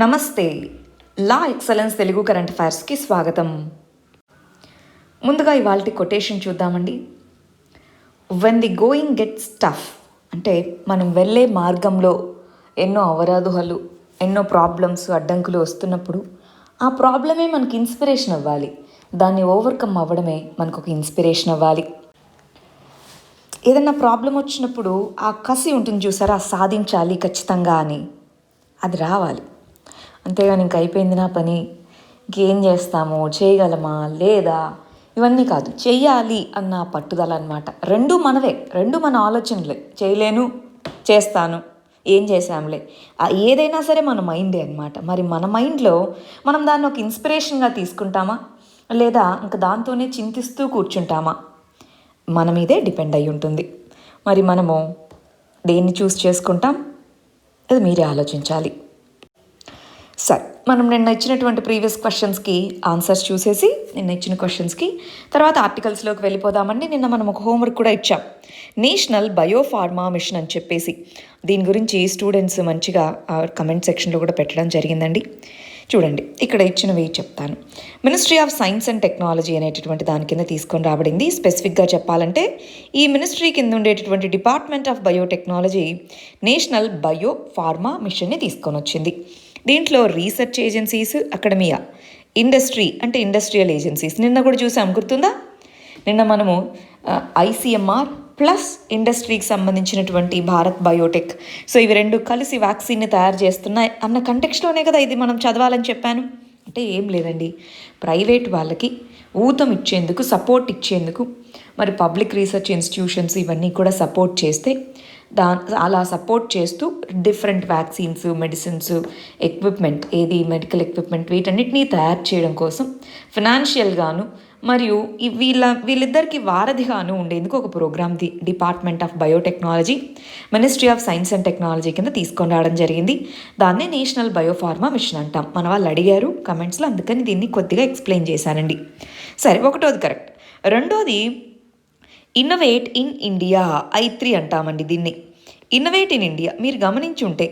నమస్తే. లా excellence Telugu current అఫైర్స్కి స్వాగతం. ముందుగా ఇవాల్టి కొటేషన్ చూద్దామండి. When they going gets tough, అంటే మనం వెళ్ళే మార్గంలో ఎన్నో అవరోధాలు, ఎన్నో ప్రాబ్లమ్స్, అడ్డంకులు వస్తున్నప్పుడు ఆ ప్రాబ్లమే మనకి ఇన్స్పిరేషన్ అవ్వాలి. దాన్ని ఓవర్కమ్ అవ్వడమే మనకు ఒక ఇన్స్పిరేషన్ అవ్వాలి. ఏదైనా ప్రాబ్లం వచ్చినప్పుడు ఆ కసి ఉంటుంది చూసారా, సాధించాలి ఖచ్చితంగా అని, అది రావాలి. అంతేగాని ఇంక అయిపోయింది నా పని, ఇంకేం చేస్తాము, చేయగలమా లేదా, ఇవన్నీ కాదు. చెయ్యాలి అన్న పట్టుదల అనమాట. రెండు మనవే, రెండు మన ఆలోచనలే. చేయలేను, చేస్తాను, ఏం చేసాంలే, ఏదైనా సరే మన మైండే అనమాట. మరి మన మైండ్లో మనం దాన్ని ఒక ఇన్స్పిరేషన్గా తీసుకుంటామా, లేదా ఇంకా దాంతోనే చింతిస్తూ కూర్చుంటామా, మన మీదే డిపెండ్ అయి ఉంటుంది. మరి మనము దేన్ని చూస్ చేసుకుంటాం, అది మీరే ఆలోచించాలి. సరే, మనం నిన్న ఇచ్చినటువంటి ప్రీవియస్ క్వశ్చన్స్కి ఆన్సర్స్ చూసేసి, నిన్న ఇచ్చిన క్వశ్చన్స్కి తర్వాత ఆర్టికల్స్లోకి వెళ్ళిపోదామండి. నిన్న మనం ఒక హోంవర్క్ కూడా ఇచ్చాం, నేషనల్ బయోఫార్మా మిషన్ అని చెప్పేసి. దీని గురించి స్టూడెంట్స్ మంచిగా కమెంట్ సెక్షన్లో కూడా పెట్టడం జరిగిందండి. చూడండి, ఇక్కడ ఇచ్చినవి చెప్తాను. Ministry of science and technology అనేటటువంటి దాని కింద తీసుకొని రాబడింది. స్పెసిఫిక్గా చెప్పాలంటే ఈ మినిస్ట్రీ కింద ఉండేటటువంటి department of biotechnology national biopharma మిషన్ని తీసుకొని వచ్చింది. దీంట్లో రీసెర్చ్ ఏజెన్సీస్, అకాడమియా, ఇండస్ట్రీ అంటే ఇండస్ట్రియల్ ఏజెన్సీస్, నిన్న కూడా చూసాం, గుర్తుందా? నిన్న మనము ఐసీఎంఆర్ ప్లస్ ఇండస్ట్రీకి సంబంధించినటువంటి భారత్ బయోటెక్, సో ఇవి రెండు కలిసి వ్యాక్సిన్ని తయారు చేస్తున్నాయి అన్న కంటెక్స్ట్లోనే కదా ఇది మనం చదవాలని చెప్పాను. అంటే ఏం లేదండి, ప్రైవేట్ వాళ్ళకి ఊతం ఇచ్చేందుకు, సపోర్ట్ ఇచ్చేందుకు మరి పబ్లిక్ రీసెర్చ్ ఇన్స్టిట్యూషన్స్ ఇవన్నీ కూడా సపోర్ట్ చేస్తే, అలా సపోర్ట్ చేస్తూ డిఫరెంట్ వ్యాక్సిన్స్, మెడిసిన్స్, ఎక్విప్మెంట్, ఏది మెడికల్ ఎక్విప్మెంట్, వీటన్నిటినీ తయారు చేయడం కోసం ఫినాన్షియల్గాను మరియు వీళ్ళిద్దరికి వారధిగాను ఉండేందుకు ఒక programme department of biotechnology ministry of science and technology కింద తీసుకొని రావడం జరిగింది. దాన్నే నేషనల్ బయోఫార్మా మిషన్ అంటాం. మన వాళ్ళు అడిగారు కమెంట్స్లో, అందుకని దీన్ని కొద్దిగా ఎక్స్ప్లెయిన్ చేశానండి. సరే, ఒకటోది కరెక్ట్. రెండోది ఇన్నోవేట్ ఇన్ ఇండియా, I3 అంటామండి దీన్ని. ఇన్నోవేట్ ఇన్ ఇండియా మీరు గమనించి ఉంటే,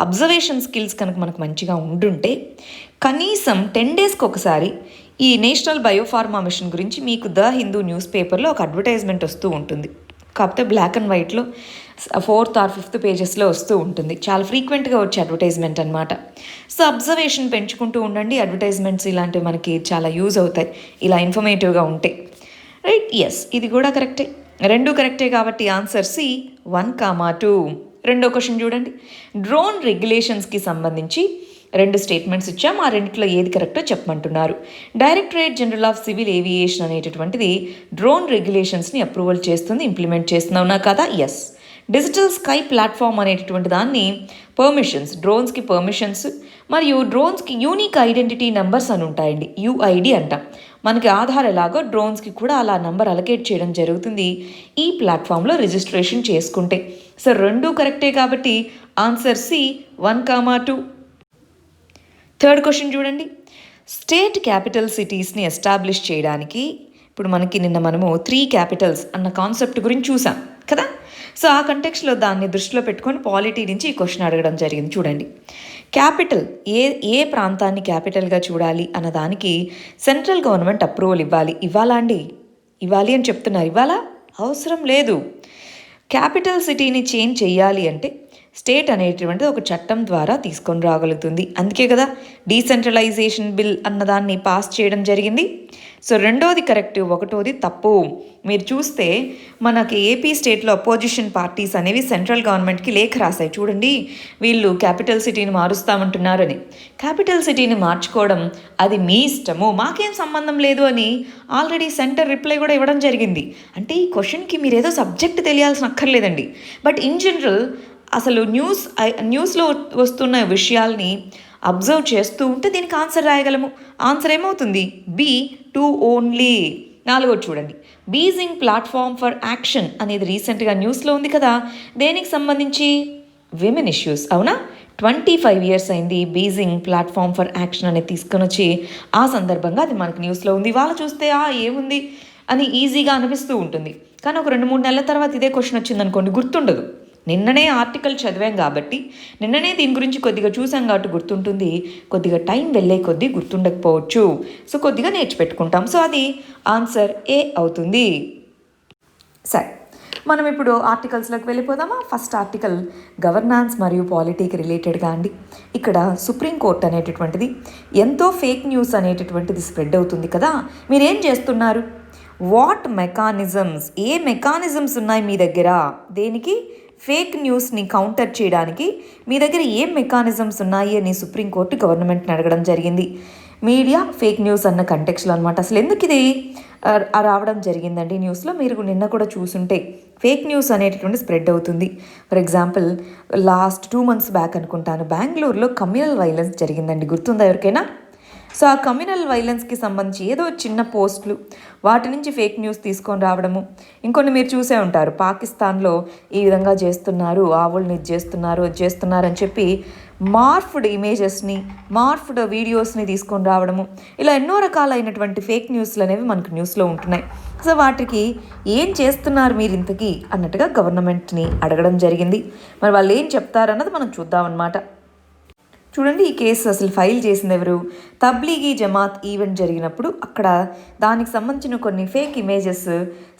అబ్జర్వేషన్ స్కిల్స్ కనుక మనకు మంచిగా ఉండుంటే కనీసం 10 డేస్కి ఒకసారి ఈ నేషనల్ బయోఫార్మా మిషన్ గురించి మీకు ద హిందూ న్యూస్ పేపర్లో ఒక అడ్వర్టైజ్మెంట్ వస్తూ ఉంటుంది. కాకపోతే బ్లాక్ అండ్ వైట్లో 4th or 5th పేజెస్లో వస్తూ ఉంటుంది. చాలా ఫ్రీక్వెంట్గా వచ్చే అడ్వర్టైజ్మెంట్ అనమాట. సో అబ్జర్వేషన్ పెంచుకుంటూ ఉండండి. అడ్వర్టైజ్మెంట్స్ ఇలాంటివి మనకి చాలా యూజ్ అవుతాయి ఇలా ఇన్ఫర్మేటివ్గా ఉంటే. రైట్, ఎస్, ఇది కూడా కరెక్టే. రెండు కరెక్టే కాబట్టి ఆన్సర్ C 1, 2. రెండో క్వశ్చన్ చూడండి. డ్రోన్ రెగ్యులేషన్స్కి సంబంధించి 2 స్టేట్మెంట్స్ ఇచ్చాం. ఆ రెండిట్లో ఏది కరెక్టో చెప్పమంటున్నారు. Directorate general of civil aviation అనేటటువంటిది డ్రోన్ రెగ్యులేషన్స్ని అప్రూవల్ చేస్తుంది, ఇంప్లిమెంట్ చేస్తున్నావునా కదా? ఎస్. డిజిటల్ స్కై ప్లాట్ఫామ్ అనేటటువంటి దాన్ని పర్మిషన్స్, డ్రోన్స్కి పర్మిషన్స్ మరియు డ్రోన్స్కి యూనిక్ ఐడెంటిటీ నెంబర్స్ అని ఉంటాయండి, UID అంటాం. మనకి ఆధార్ ఎలాగో డ్రోన్స్కి కూడా అలా నంబర్ అలొకేట్ చేయడం జరుగుతుంది ఈ ప్లాట్ఫామ్లో రిజిస్ట్రేషన్ చేసుకుంటే. సో రెండు కరెక్టే కాబట్టి ఆన్సర్ C 1, 2. థర్డ్ క్వశ్చన్ చూడండి. స్టేట్ క్యాపిటల్ సిటీస్ని ఎస్టాబ్లిష్ చేయడానికి ఇప్పుడు నిన్న మనము 3 క్యాపిటల్స్ అన్న కాన్సెప్ట్ గురించి చూసాం కదా. సో ఆ కంటెక్స్లో దాన్ని దృష్టిలో పెట్టుకొని పాలిటీ నుంచి ఈ క్వశ్చన్ అడగడం జరిగింది. చూడండి, క్యాపిటల్ ఏ ప్రాంతాన్ని క్యాపిటల్గా చూడాలి అన్న దానికి సెంట్రల్ గవర్నమెంట్ అప్రూవల్ ఇవ్వాలా అండి? ఇవ్వాలి అని చెప్తున్నారు. ఇవ్వాలా? అవసరం లేదు. క్యాపిటల్ సిటీని చేంజ్ చేయాలి అంటే స్టేట్ అనేటువంటిది ఒక చట్టం ద్వారా తీసుకొని రాగలుగుతుంది. అందుకే కదా డీసెంట్రలైజేషన్ బిల్ అన్నదాన్ని పాస్ చేయడం జరిగింది. సో రెండోది కరెక్ట్, ఒకటోది తప్పు. మీరు చూస్తే మనకి ఏపీ స్టేట్లో అపోజిషన్ పార్టీస్ అనేవి సెంట్రల్ గవర్నమెంట్కి లేఖ రాశాయి. చూడండి, వీళ్ళు క్యాపిటల్ సిటీని మారుస్తామంటున్నారని. క్యాపిటల్ సిటీని మార్చుకోవడం అది మీ ఇష్టము, మాకేం సంబంధం లేదు అని ఆల్రెడీ సెంటర్ రిప్లై కూడా ఇవ్వడం జరిగింది. అంటే ఈ క్వశ్చన్కి మీరు ఏదో సబ్జెక్ట్ తెలియాల్సిన అక్కర్లేదండి. బట్ ఇన్ జనరల్ అసలు న్యూస్లో వస్తున్న విషయాల్ని అబ్జర్వ్ చేస్తూ ఉంటే దీనికి ఆన్సర్ రాయగలము. ఆన్సర్ ఏమవుతుంది? B 2 only. నాలుగోది చూడండి, బీజింగ్ ప్లాట్ఫామ్ ఫర్ యాక్షన్ అనేది రీసెంట్గా న్యూస్లో ఉంది కదా. దేనికి సంబంధించి? విమెన్ ఇష్యూస్, అవునా? 25 years అయింది బీజింగ్ ప్లాట్ఫామ్ ఫర్ యాక్షన్ అనేది తీసుకొని వచ్చి. ఆ సందర్భంగా అది మనకు న్యూస్లో ఉంది. వాళ్ళు చూస్తే ఏముంది అని ఈజీగా అనిపిస్తూ ఉంటుంది. కానీ ఒక 2-3 నెలల తర్వాత ఇదే క్వశ్చన్ వచ్చిందనుకోండి, గుర్తుండదు. నిన్ననే ఆర్టికల్ చదివాం కాబట్టి, నిన్ననే దీని గురించి కొద్దిగా చూసాం కాబట్టి గుర్తుంటుంది. కొద్దిగా టైం వెళ్ళే కొద్దీ గుర్తుండకపోవచ్చు. సో కొద్దిగా నేర్చిపెట్టుకుంటాం. సో అది ఆన్సర్ ఏ అవుతుంది. సరే, మనం ఇప్పుడు ఆర్టికల్స్లోకి వెళ్ళిపోదామా. ఫస్ట్ ఆర్టికల్ గవర్నాన్స్ మరియు పాలిటీకి రిలేటెడ్గా అండి. ఇక్కడ సుప్రీంకోర్టు అనేటటువంటిది ఎంతో ఫేక్ న్యూస్ అనేటటువంటిది స్ప్రెడ్ అవుతుంది కదా, మీరేం చేస్తున్నారు? వాట్ మెకానిజమ్స్, ఏ మెకానిజమ్స్ ఉన్నాయి మీ దగ్గర? దేనికి? ఫేక్ న్యూస్ని కౌంటర్ చేయడానికి మీ దగ్గర ఏం మెకానిజమ్స్ ఉన్నాయి అని సుప్రీంకోర్టు గవర్నమెంట్ని అడగడం జరిగింది. మీడియా ఫేక్ న్యూస్ అన్న కంటెక్స్లో అనమాట. అసలు ఎందుకు ఇది రావడం జరిగిందండి న్యూస్లో? మీరు నిన్న కూడా చూసుంటే ఫేక్ న్యూస్ అనేటటువంటి స్ప్రెడ్ అవుతుంది. For example last 2 months back అనుకుంటాను, బెంగళూరులో కమ్యూనల్ వైలెన్స్ జరిగిందండి. గుర్తుందా ఎవరికైనా? సో ఆ కమ్యూనల్ వైలెన్స్కి సంబంధించి ఏదో చిన్న పోస్టులు, వాటి నుంచి ఫేక్ న్యూస్ తీసుకొని రావడము. ఇంకొన్ని మీరు చూసే ఉంటారు, పాకిస్తాన్లో ఈ విధంగా చేస్తున్నారు, ఆవుల్ని ఇది చేస్తున్నారు అని చెప్పి మార్ఫ్డ్ ఇమేజెస్ని, మార్ఫ్డ్ వీడియోస్ని తీసుకొని రావడము. ఇలా ఎన్నో రకాలైనటువంటి ఫేక్ న్యూస్లు అనేవి మనకు న్యూస్లో ఉంటున్నాయి. సో వాటికి ఏం చేస్తున్నారు మీరు ఇంతకీ అన్నట్టుగా గవర్నమెంట్ని అడగడం జరిగింది. మరి వాళ్ళు ఏం చెప్తారన్నది మనం చూద్దామన్నమాట. చూడండి, ఈ కేసు అసలు ఫైల్ చేసింది ఎవరు? తబ్లీగీ జమాత్ ఈవెంట్ జరిగినప్పుడు అక్కడ దానికి సంబంధించిన కొన్ని ఫేక్ ఇమేజెస్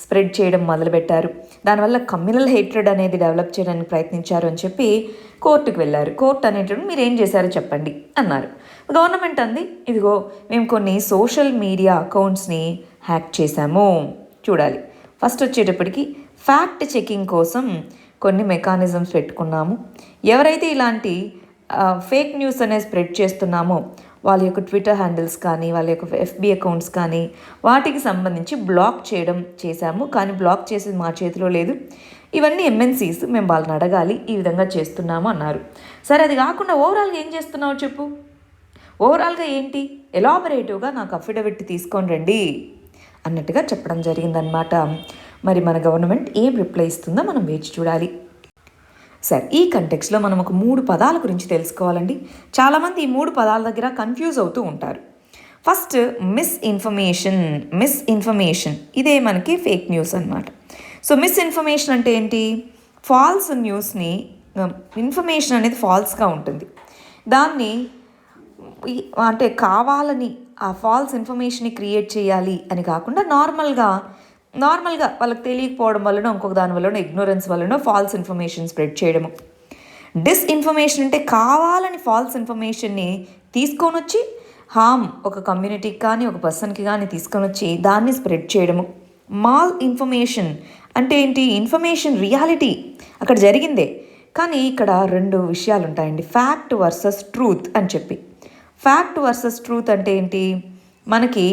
స్ప్రెడ్ చేయడం మొదలుపెట్టారు. దానివల్ల కమ్యూనల్ హేట్రెడ్ అనేది డెవలప్ చేయడానికి ప్రయత్నించారు అని చెప్పి కోర్టుకు వెళ్ళారు. కోర్టు అనేటువంటి మీరు ఏం చేశారో చెప్పండి అన్నారు. గవర్నమెంట్ అంది, ఇదిగో మేము కొన్ని సోషల్ మీడియా అకౌంట్స్ని హ్యాక్ చేశాము. చూడాలి, ఫస్ట్ వచ్చేటప్పటికి ఫ్యాక్ట్ చెకింగ్ కోసం కొన్ని మెకానిజమ్స్ పెట్టుకున్నాము. ఎవరైతే ఇలాంటి ఫేక్ న్యూస్ అనేది స్ప్రెడ్ చేస్తున్నామో వాళ్ళ యొక్క ట్విట్టర్ హ్యాండిల్స్ కానీ, వాళ్ళ యొక్క FB అకౌంట్స్ కానీ వాటికి సంబంధించి బ్లాక్ చేశాము. కానీ బ్లాక్ చేసేది మా చేతిలో లేదు. ఇవన్నీ MNCs, మేము వాళ్ళని అడగాలి, ఈ విధంగా చేస్తున్నాము అన్నారు. సరే, అది కాకుండా ఓవరాల్గా ఏం చేస్తున్నావు చెప్పు? ఓవరాల్గా ఏంటి? ఎలాబరేటివ్గా నాకు అఫిడవిట్ తీసుకొని రండి అన్నట్టుగా చెప్పడం జరిగిందనమాట. మరి మన గవర్నమెంట్ ఏం రిప్లై ఇస్తుందో మనం వేచి చూడాలి. సరే, ఈ కంటెక్స్లో మనం ఒక 3 పదాల గురించి తెలుసుకోవాలండి. చాలామంది ఈ 3 పదాల దగ్గర కన్ఫ్యూజ్ అవుతూ ఉంటారు. ఫస్ట్ మిస్ఇన్ఫర్మేషన్, ఇదే మనకి ఫేక్ న్యూస్ అనమాట. సో మిస్ఇన్ఫర్మేషన్ అంటే ఏంటి? ఫాల్స్ న్యూస్ని, ఇన్ఫర్మేషన్ అనేది ఫాల్స్గా ఉంటుంది, దాన్ని అంటే కావాలని ఆ ఫాల్స్ ఇన్ఫర్మేషన్ని క్రియేట్ చేయాలి అని కాకుండా నార్మల్గా వాళ్ళకి తెలియకపోవడం వలన, ఇంకొక దాని వలన, ఇగ్నోరెన్స్ వలన ఫాల్స్ ఇన్ఫర్మేషన్ స్ప్రెడ్ చేయడము. డిస్ఇన్ఫర్మేషన్ అంటే కావాలని ఫాల్స్ ఇన్ఫర్మేషన్ని తీసుకొని వచ్చి ఒక కమ్యూనిటీకి కానీ, ఒక పర్సన్కి కానీ తీసుకొని వచ్చి దాన్ని స్ప్రెడ్ చేయడము. మాల్ ఇన్ఫర్మేషన్ అంటే ఏంటి? ఇన్ఫర్మేషన్ రియాలిటీ అక్కడ జరిగిందే, కానీ ఇక్కడ 2 విషయాలు ఉంటాయండి, ఫ్యాక్ట్ వర్సెస్ ట్రూత్ అని చెప్పి. ఫ్యాక్ట్ వర్సెస్ ట్రూత్ అంటే ఏంటి? మనకి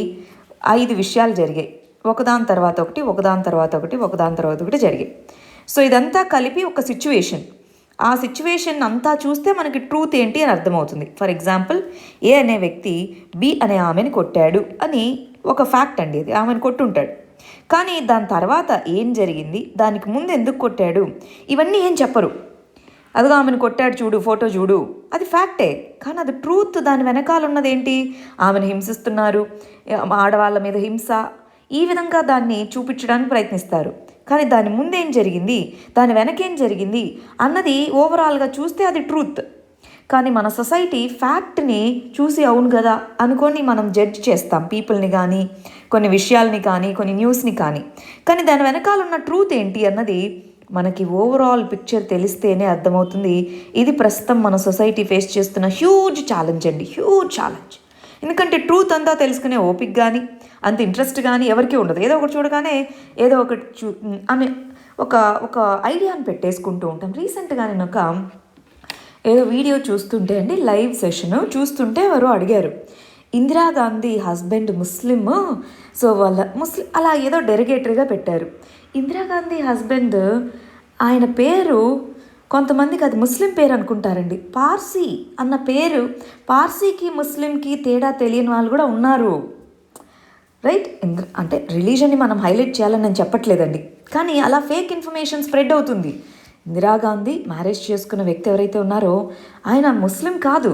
5 విషయాలు జరిగాయి, ఒకదాని తర్వాత ఒకటి జరిగాయి. సో ఇదంతా కలిపి ఒక సిచ్యువేషన్, ఆ సిచ్యువేషన్ అంతా చూస్తే మనకి ట్రూత్ ఏంటి అని అర్థమవుతుంది. ఫర్ ఎగ్జాంపుల్, ఏ అనే వ్యక్తి బి అనే ఆమెను కొట్టాడు అని ఒక ఫ్యాక్ట్ అండి, అది ఆమెను కొట్టుంటాడు. కానీ దాని తర్వాత ఏం జరిగింది, దానికి ముందు ఎందుకు కొట్టాడు, ఇవన్నీ ఏం చెప్పరు. అదిగో ఆమెను కొట్టాడు చూడు, ఫోటో చూడు, అది ఫ్యాక్టే, కానీ అది ట్రూత్. దాని వెనకాల ఉన్నదేంటి? ఆమెను హింసిస్తున్నారు, ఆడవాళ్ళ మీద హింస, ఈ విధంగా దాన్ని చూపించడానికి ప్రయత్నిస్తారు. కానీ దాని ముందేం జరిగింది, దాని వెనకేం జరిగింది అన్నది ఓవరాల్గా చూస్తే అది ట్రూత్. కానీ మన సొసైటీ ఫ్యాక్ట్ని చూసి అవును కదా అనుకొని మనం జడ్జ్ చేస్తాం, పీపుల్ని కానీ, కొన్ని విషయాల్ని కానీ, కొన్ని న్యూస్ని కానీ. కానీ దాని వెనకాల ఉన్న ట్రూత్ ఏంటి అన్నది మనకి ఓవరాల్ పిక్చర్ తెలిస్తేనే అర్థమవుతుంది. ఇది ప్రస్తుతం మన సొసైటీ ఫేస్ చేస్తున్న హ్యూజ్ ఛాలెంజ్ అండి, హ్యూజ్ ఛాలెంజ్. ఎందుకంటే ట్రూత్ అంతా తెలుసుకునే ఓపిక కానీ, అంత ఇంట్రెస్ట్ కానీ ఎవరికీ ఉండదు. ఏదో ఒకటి చూడగానే ఏదో ఒకటి అని ఒక ఐడియాని పెట్టేసుకుంటూ ఉంటాం. రీసెంట్గా నేను ఏదో వీడియో చూస్తుంటే అండి, లైవ్ సెషన్ చూస్తుంటే ఎవరో అడిగారు, ఇందిరాగాంధీ హస్బెండ్ ముస్లిం, సో వాళ్ళ ముస్లిం అలా ఏదో డెరిగేటరీగా పెట్టారు. ఇందిరాగాంధీ హస్బెండ్ ఆయన పేరు కొంతమందికి అది ముస్లిం పేరు అనుకుంటారండి, పార్సీ అన్న పేరు. పార్సీకి ముస్లింకి తేడా తెలియని వాళ్ళు కూడా ఉన్నారు, రైట్? అంటే రిలీజన్ని మనం హైలైట్ చేయాలని నేను చెప్పట్లేదండి, కానీ అలా ఫేక్ ఇన్ఫర్మేషన్ స్ప్రెడ్ అవుతుంది. ఇందిరాగాంధీ మ్యారేజ్ చేసుకున్న వ్యక్తి ఎవరైతే ఉన్నారో ఆయన ముస్లిం కాదు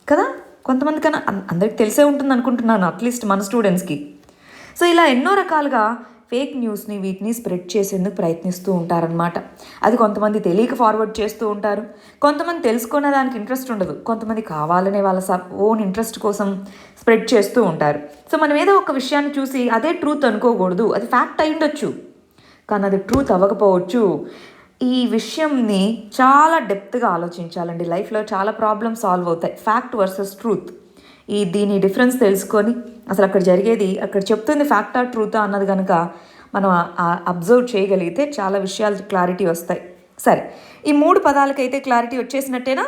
కదా, కొంతమంది కన్నా అందరికి తెలిసే ఉంటుంది అనుకుంటున్నాను, అట్లీస్ట్ మన స్టూడెంట్స్కి. సో ఇలా ఎన్నో రకాలుగా ఫేక్ న్యూస్ని వీటిని స్ప్రెడ్ చేసేందుకు ప్రయత్నిస్తూ ఉంటారనమాట. అది కొంతమంది తెలియక ఫార్వర్డ్ చేస్తూ ఉంటారు, కొంతమంది తెలుసుకునే దానికి ఇంట్రెస్ట్ ఉండదు, కొంతమంది కావాలనే వాళ్ళ ఓన్ ఇంట్రెస్ట్ కోసం స్ప్రెడ్ చేస్తూ ఉంటారు. సో మనం ఏదో ఒక విషయాన్ని చూసి అదే ట్రూత్ అనుకోకూడదు. అది ఫ్యాక్ట్ అయి ఉండొచ్చు, కానీ అది ట్రూత్ అవ్వకపోవచ్చు. ఈ విషయంని చాలా డెప్త్గా ఆలోచించాలండి. లైఫ్లో చాలా ప్రాబ్లమ్స్ సాల్వ్ అవుతాయి. ఫ్యాక్ట్ వర్సెస్ ట్రూత్, దీని డిఫరెన్స్ తెలుసుకొని అసలు అక్కడ జరిగేది, అక్కడ చెప్తుంది ఫ్యాక్టా ట్రూతా అన్నది కనుక మనం అబ్జర్వ్ చేయగలిగితే చాలా విషయాలు క్లారిటీ వస్తాయి. సరే, ఈ 3 పదాలకైతే క్లారిటీ వచ్చేసినట్టేనా?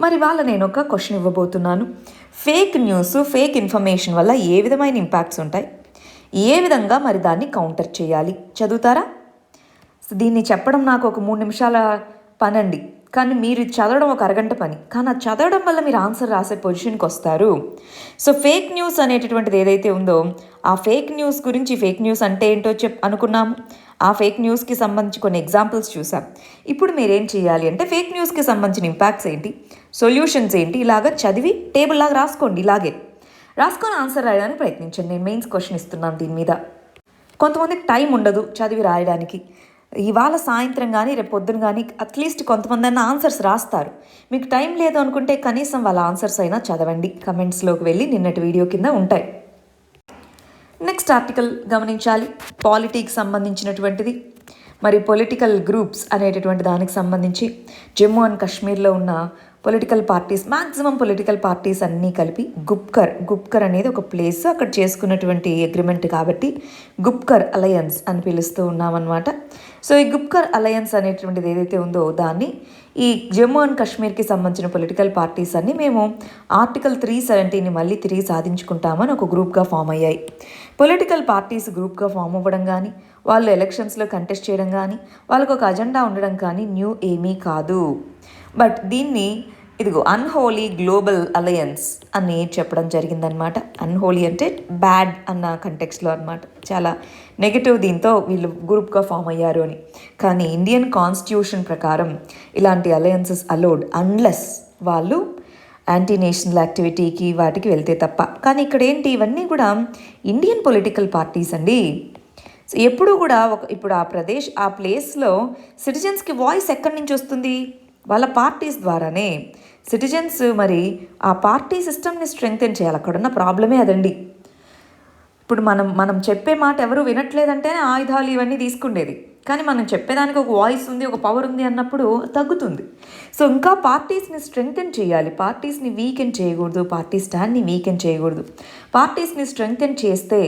మరి వాళ్ళ నేను ఒక క్వశ్చన్ ఇవ్వబోతున్నాను. ఫేక్ న్యూస్, ఫేక్ ఇన్ఫర్మేషన్ వల్ల ఏ విధమైన ఇంపాక్ట్స్ ఉంటాయి, ఏ విధంగా మరి దాన్ని కౌంటర్ చేయాలి? చదువుతారా? దీన్ని చెప్పడం నాకు ఒక 3 నిమిషాల పనండి, కానీ మీరు చదవడం ఒక అరగంట పని. కానీ ఆ చదవడం వల్ల మీరు ఆన్సర్ రాసే పొజిషన్కి వస్తారు. సో ఫేక్ న్యూస్ అనేటటువంటిది ఏదైతే ఉందో, ఆ ఫేక్ న్యూస్ గురించి, ఫేక్ న్యూస్ అంటే ఏంటో అనుకున్నాము. ఆ ఫేక్ న్యూస్కి సంబంధించి కొన్ని ఎగ్జాంపుల్స్ చూసాం. ఇప్పుడు మీరేం చేయాలి అంటే ఫేక్ న్యూస్కి సంబంధించిన ఇంపాక్ట్స్ ఏంటి, సొల్యూషన్స్ ఏంటి, ఇలాగ చదివి టేబుల్ లాగా రాసుకోండి. ఇలాగే రాసుకొని ఆన్సర్ రాయడానికి ప్రయత్నించండి. నేను మెయిన్స్ క్వశ్చన్ ఇస్తున్నాను దీని మీద. కొంతమందికి టైం ఉండదు చదివి రాయడానికి. ఇవాళ సాయంత్రం కానీ రేపు పొద్దున కానీ అట్లీస్ట్ కొంతమంది అయినా ఆన్సర్స్ రాస్తారు. మీకు టైం లేదు అనుకుంటే కనీసం వాళ్ళ ఆన్సర్స్ అయినా చదవండి. కమెంట్స్లోకి వెళ్ళి నిన్నటి వీడియో కింద ఉంటాయి. నెక్స్ట్ ఆర్టికల్ గమనించాలి. పాలిటిక్స్ సంబంధించినటువంటిది. మరి పొలిటికల్ గ్రూప్స్ అనేటటువంటి దానికి సంబంధించి జమ్మూ అండ్ కాశ్మీర్లో ఉన్న political parties, maximum political parties అన్నీ కలిపి గుప్కర్ అనేది ఒక ప్లేస్, అక్కడ చేసుకున్నటువంటి అగ్రిమెంట్ కాబట్టి గుప్కర్ అలయన్స్ అని పిలుస్తూ ఉన్నామన్నమాట. సో ఈ గుప్కర్ అలయన్స్ అనేటువంటిది ఏదైతే ఉందో దాన్ని ఈ జమ్మూ అండ్ కాశ్మీర్కి సంబంధించిన పొలిటికల్ పార్టీస్ అన్నీ మేము ఆర్టికల్ 370ని మళ్ళీ తిరిగి సాధించుకుంటామని ఒక గ్రూప్గా ఫామ్ అయ్యాయి. పొలిటికల్ పార్టీస్ గ్రూప్గా ఫామ్ అవ్వడం కానీ, వాళ్ళు ఎలక్షన్స్లో కంటెస్ట్ చేయడం కానీ, వాళ్ళకు ఒక అజెండా ఉండడం కానీ న్యూ ఏమీ కాదు. బట్ దీన్ని ఇదిగో అన్హోలీ గ్లోబల్ అలయన్స్ అని చెప్పడం జరిగిందనమాట. అన్హోలీ అంటే బ్యాడ్ అన్న కంటెక్స్లో అనమాట, చాలా నెగటివ్ దీంతో వీళ్ళు గ్రూప్గా ఫామ్ అయ్యారు అని. కానీ ఇండియన్ కాన్స్టిట్యూషన్ ప్రకారం ఇలాంటి అలయన్సెస్ అలౌడ్ అన్లెస్ వాళ్ళు యాంటీ నేషనల్ యాక్టివిటీకి వాటికి వెళ్తే తప్ప. కానీ ఇక్కడ ఏంటి, ఇవన్నీ కూడా ఇండియన్ పొలిటికల్ పార్టీస్ అండి. సో ఎప్పుడూ కూడా ఇప్పుడు ఆ ప్లేస్లో సిటిజన్స్కి వాయిస్ ఎక్కడి నుంచి వస్తుంది? వాళ్ళ పార్టీస్ ద్వారానే. సిటిజన్స్ మరి ఆ పార్టీ సిస్టమ్ని స్ట్రెంగ్తెన్ చేయాలి. అక్కడున్న ప్రాబ్లమే అదండి. ఇప్పుడు మనం చెప్పే మాట ఎవరు వినట్లేదంటేనే ఆయుధాలు ఇవన్నీ తీసుకుండేది. కానీ మనం చెప్పేదానికి ఒక వాయిస్ ఉంది, ఒక పవర్ ఉంది అన్నప్పుడు తగ్గుతుంది. సో ఇంకా పార్టీస్ని స్ట్రెంగ్తెన్ చేయాలి. పార్టీస్ని వీకెన్ చేయకూడదు, పార్టీ స్టాండ్ని వీకెన్ చేయకూడదు. పార్టీస్ని స్ట్రెంగ్తెన్ చేస్తే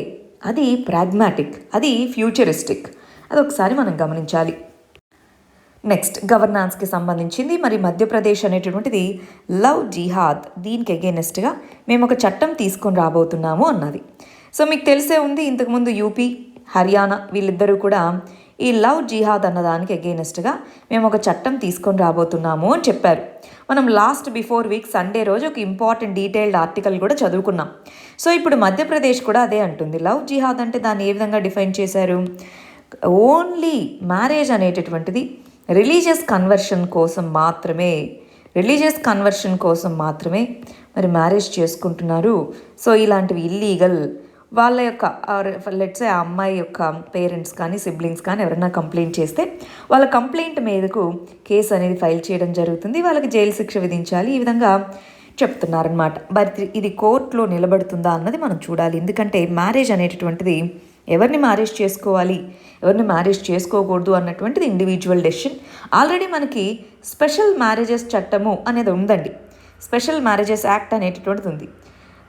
అది ప్రాగ్మాటిక్, అది ఫ్యూచరిస్టిక్. అది ఒకసారి మనం గమనించాలి. నెక్స్ట్ గవర్నాన్స్కి సంబంధించింది. మరి మధ్యప్రదేశ్ అనేటటువంటిది లవ్ జిహాద్, దీనికి అగేనెస్ట్గా మేము ఒక చట్టం తీసుకొని రాబోతున్నాము అన్నది. సో మీకు తెలిసే ఉంది, ఇంతకుముందు యూపీ, హర్యానా వీళ్ళిద్దరూ కూడా ఈ లవ్ జిహాద్ అన్నదానికి అగేనెస్ట్గా మేము ఒక చట్టం తీసుకొని రాబోతున్నాము అని చెప్పారు. మనం బిఫోర్ వీక్ సండే రోజు ఒక ఇంపార్టెంట్ డీటెయిల్డ్ ఆర్టికల్ కూడా చదువుకున్నాం. సో ఇప్పుడు మధ్యప్రదేశ్ కూడా అదే అంటుంది. లవ్ జిహాద్ అంటే దాన్ని ఏ విధంగా డిఫైన్ చేశారు? ఓన్లీ మ్యారేజ్ అనేటటువంటిది రిలీజియస్ కన్వర్షన్ కోసం మాత్రమే మరి మ్యారేజ్ చేసుకుంటున్నారు. సో ఇలాంటివి ఇల్లీగల్. వాళ్ళ యొక్క లెట్స్ ఆ అమ్మాయి యొక్క పేరెంట్స్ కానీ సిబ్లింగ్స్ కానీ ఎవరైనా కంప్లైంట్ చేస్తే వాళ్ళ కంప్లైంట్ మీదకు కేసు అనేది ఫైల్ చేయడం జరుగుతుంది. వాళ్ళకి జైలు శిక్ష విధించాలి. ఈ విధంగా చెప్తున్నారనమాట. మరి ఇది కోర్టులో నిలబడుతుందా అన్నది మనం చూడాలి. ఎందుకంటే మ్యారేజ్ అనేటటువంటిది ఎవరిని మ్యారేజ్ చేసుకోవాలి, ఎవరిని మ్యారేజ్ చేసుకోకూడదు అన్నటువంటిది ఇండివిజువల్ డెసిషన్. ఆల్రెడీ మనకి స్పెషల్ మ్యారేజెస్ చట్టము అనేది ఉందండి. స్పెషల్ మ్యారేజెస్ యాక్ట్ అనేటటువంటిది ఉంది.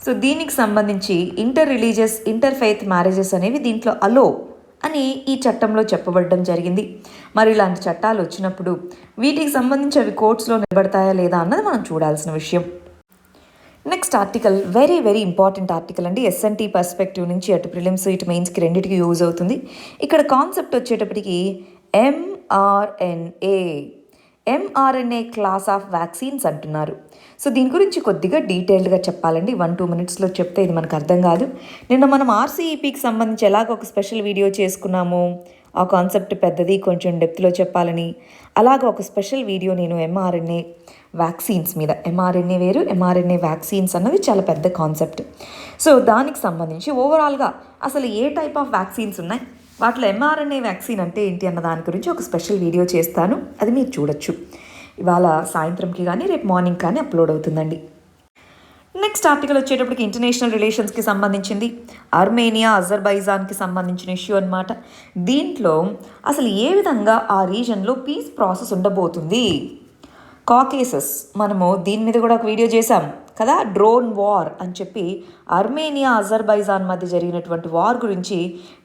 సో దీనికి సంబంధించి ఇంటర్ ఫెయిత్ మ్యారేజెస్ అనేవి దీంట్లో అలో అని ఈ చట్టంలో చెప్పబడడం జరిగింది. మరి ఇలాంటి చట్టాలు వచ్చినప్పుడు వీటికి సంబంధించి అవి కోర్ట్స్లో నిలబడతాయా లేదా అన్నది మనం చూడాల్సిన విషయం. Next article very very important article అండి. ఎస్ఎన్టీ పర్స్పెక్టివ్ నుంచి అటు ప్రిలిమ్స్ ఇటు మెయిన్స్కి రెండింటికి యూజ్ అవుతుంది. ఇక్కడ కాన్సెప్ట్ వచ్చేటప్పటికి ఎంఆర్ఎన్ఏ క్లాస్ ఆఫ్ వ్యాక్సిన్స్ అంటున్నారు. సో దీని గురించి కొద్దిగా డీటెయిల్డ్గా చెప్పాలండి. 1-2 మినిట్స్లో చెప్తే ఇది మనకు అర్థం కాదు. నిన్న మనం ఆర్సీఈపీకి సంబంధించి ఎలాగో ఒక స్పెషల్ వీడియో చేసుకున్నాము, ఆ కాన్సెప్ట్ పెద్దది, కొంచెం డెప్త్లో చెప్పాలని. అలాగ ఒక స్పెషల్ వీడియో నేను ఎంఆర్ఎన్ఏ వ్యాక్సిన్స్ మీద, ఎంఆర్ఎన్ఏ వేరు, ఎంఆర్ఎన్ఏ వ్యాక్సిన్స్ అన్నవి చాలా పెద్ద కాన్సెప్ట్. సో దానికి సంబంధించి ఓవరాల్గా అసలు ఏ టైప్ ఆఫ్ వ్యాక్సిన్స్ ఉన్నాయి, వాటిలో ఎంఆర్ఎన్ఏ వ్యాక్సిన్ అంటే ఏంటి అన్న దాని గురించి ఒక స్పెషల్ వీడియో చేస్తాను, అది మీరు చూడొచ్చు. ఇవాళ సాయంత్రంకి కానీ రేపు మార్నింగ్ కానీ అప్లోడ్ అవుతుందండి. నెక్స్ట్ ఆర్టికల్ వచ్చేటప్పటికి ఇంటర్నేషనల్ రిలేషన్స్కి సంబంధించింది, అర్మేనియా అజర్బైజాన్కి సంబంధించిన ఇష్యూ అనమాట. దీంట్లో అసలు ఏ విధంగా ఆ రీజన్లో పీస్ ప్రాసెస్ ఉండబోతుంది. కాకేసస్, మనము దీని మీద కూడా ఒక వీడియో చేశాం కదా, డ్రోన్ వార్ అని చెప్పి అర్మేనియా అజర్బైజాన్ మధ్య జరిగినటువంటి వార్ గురించి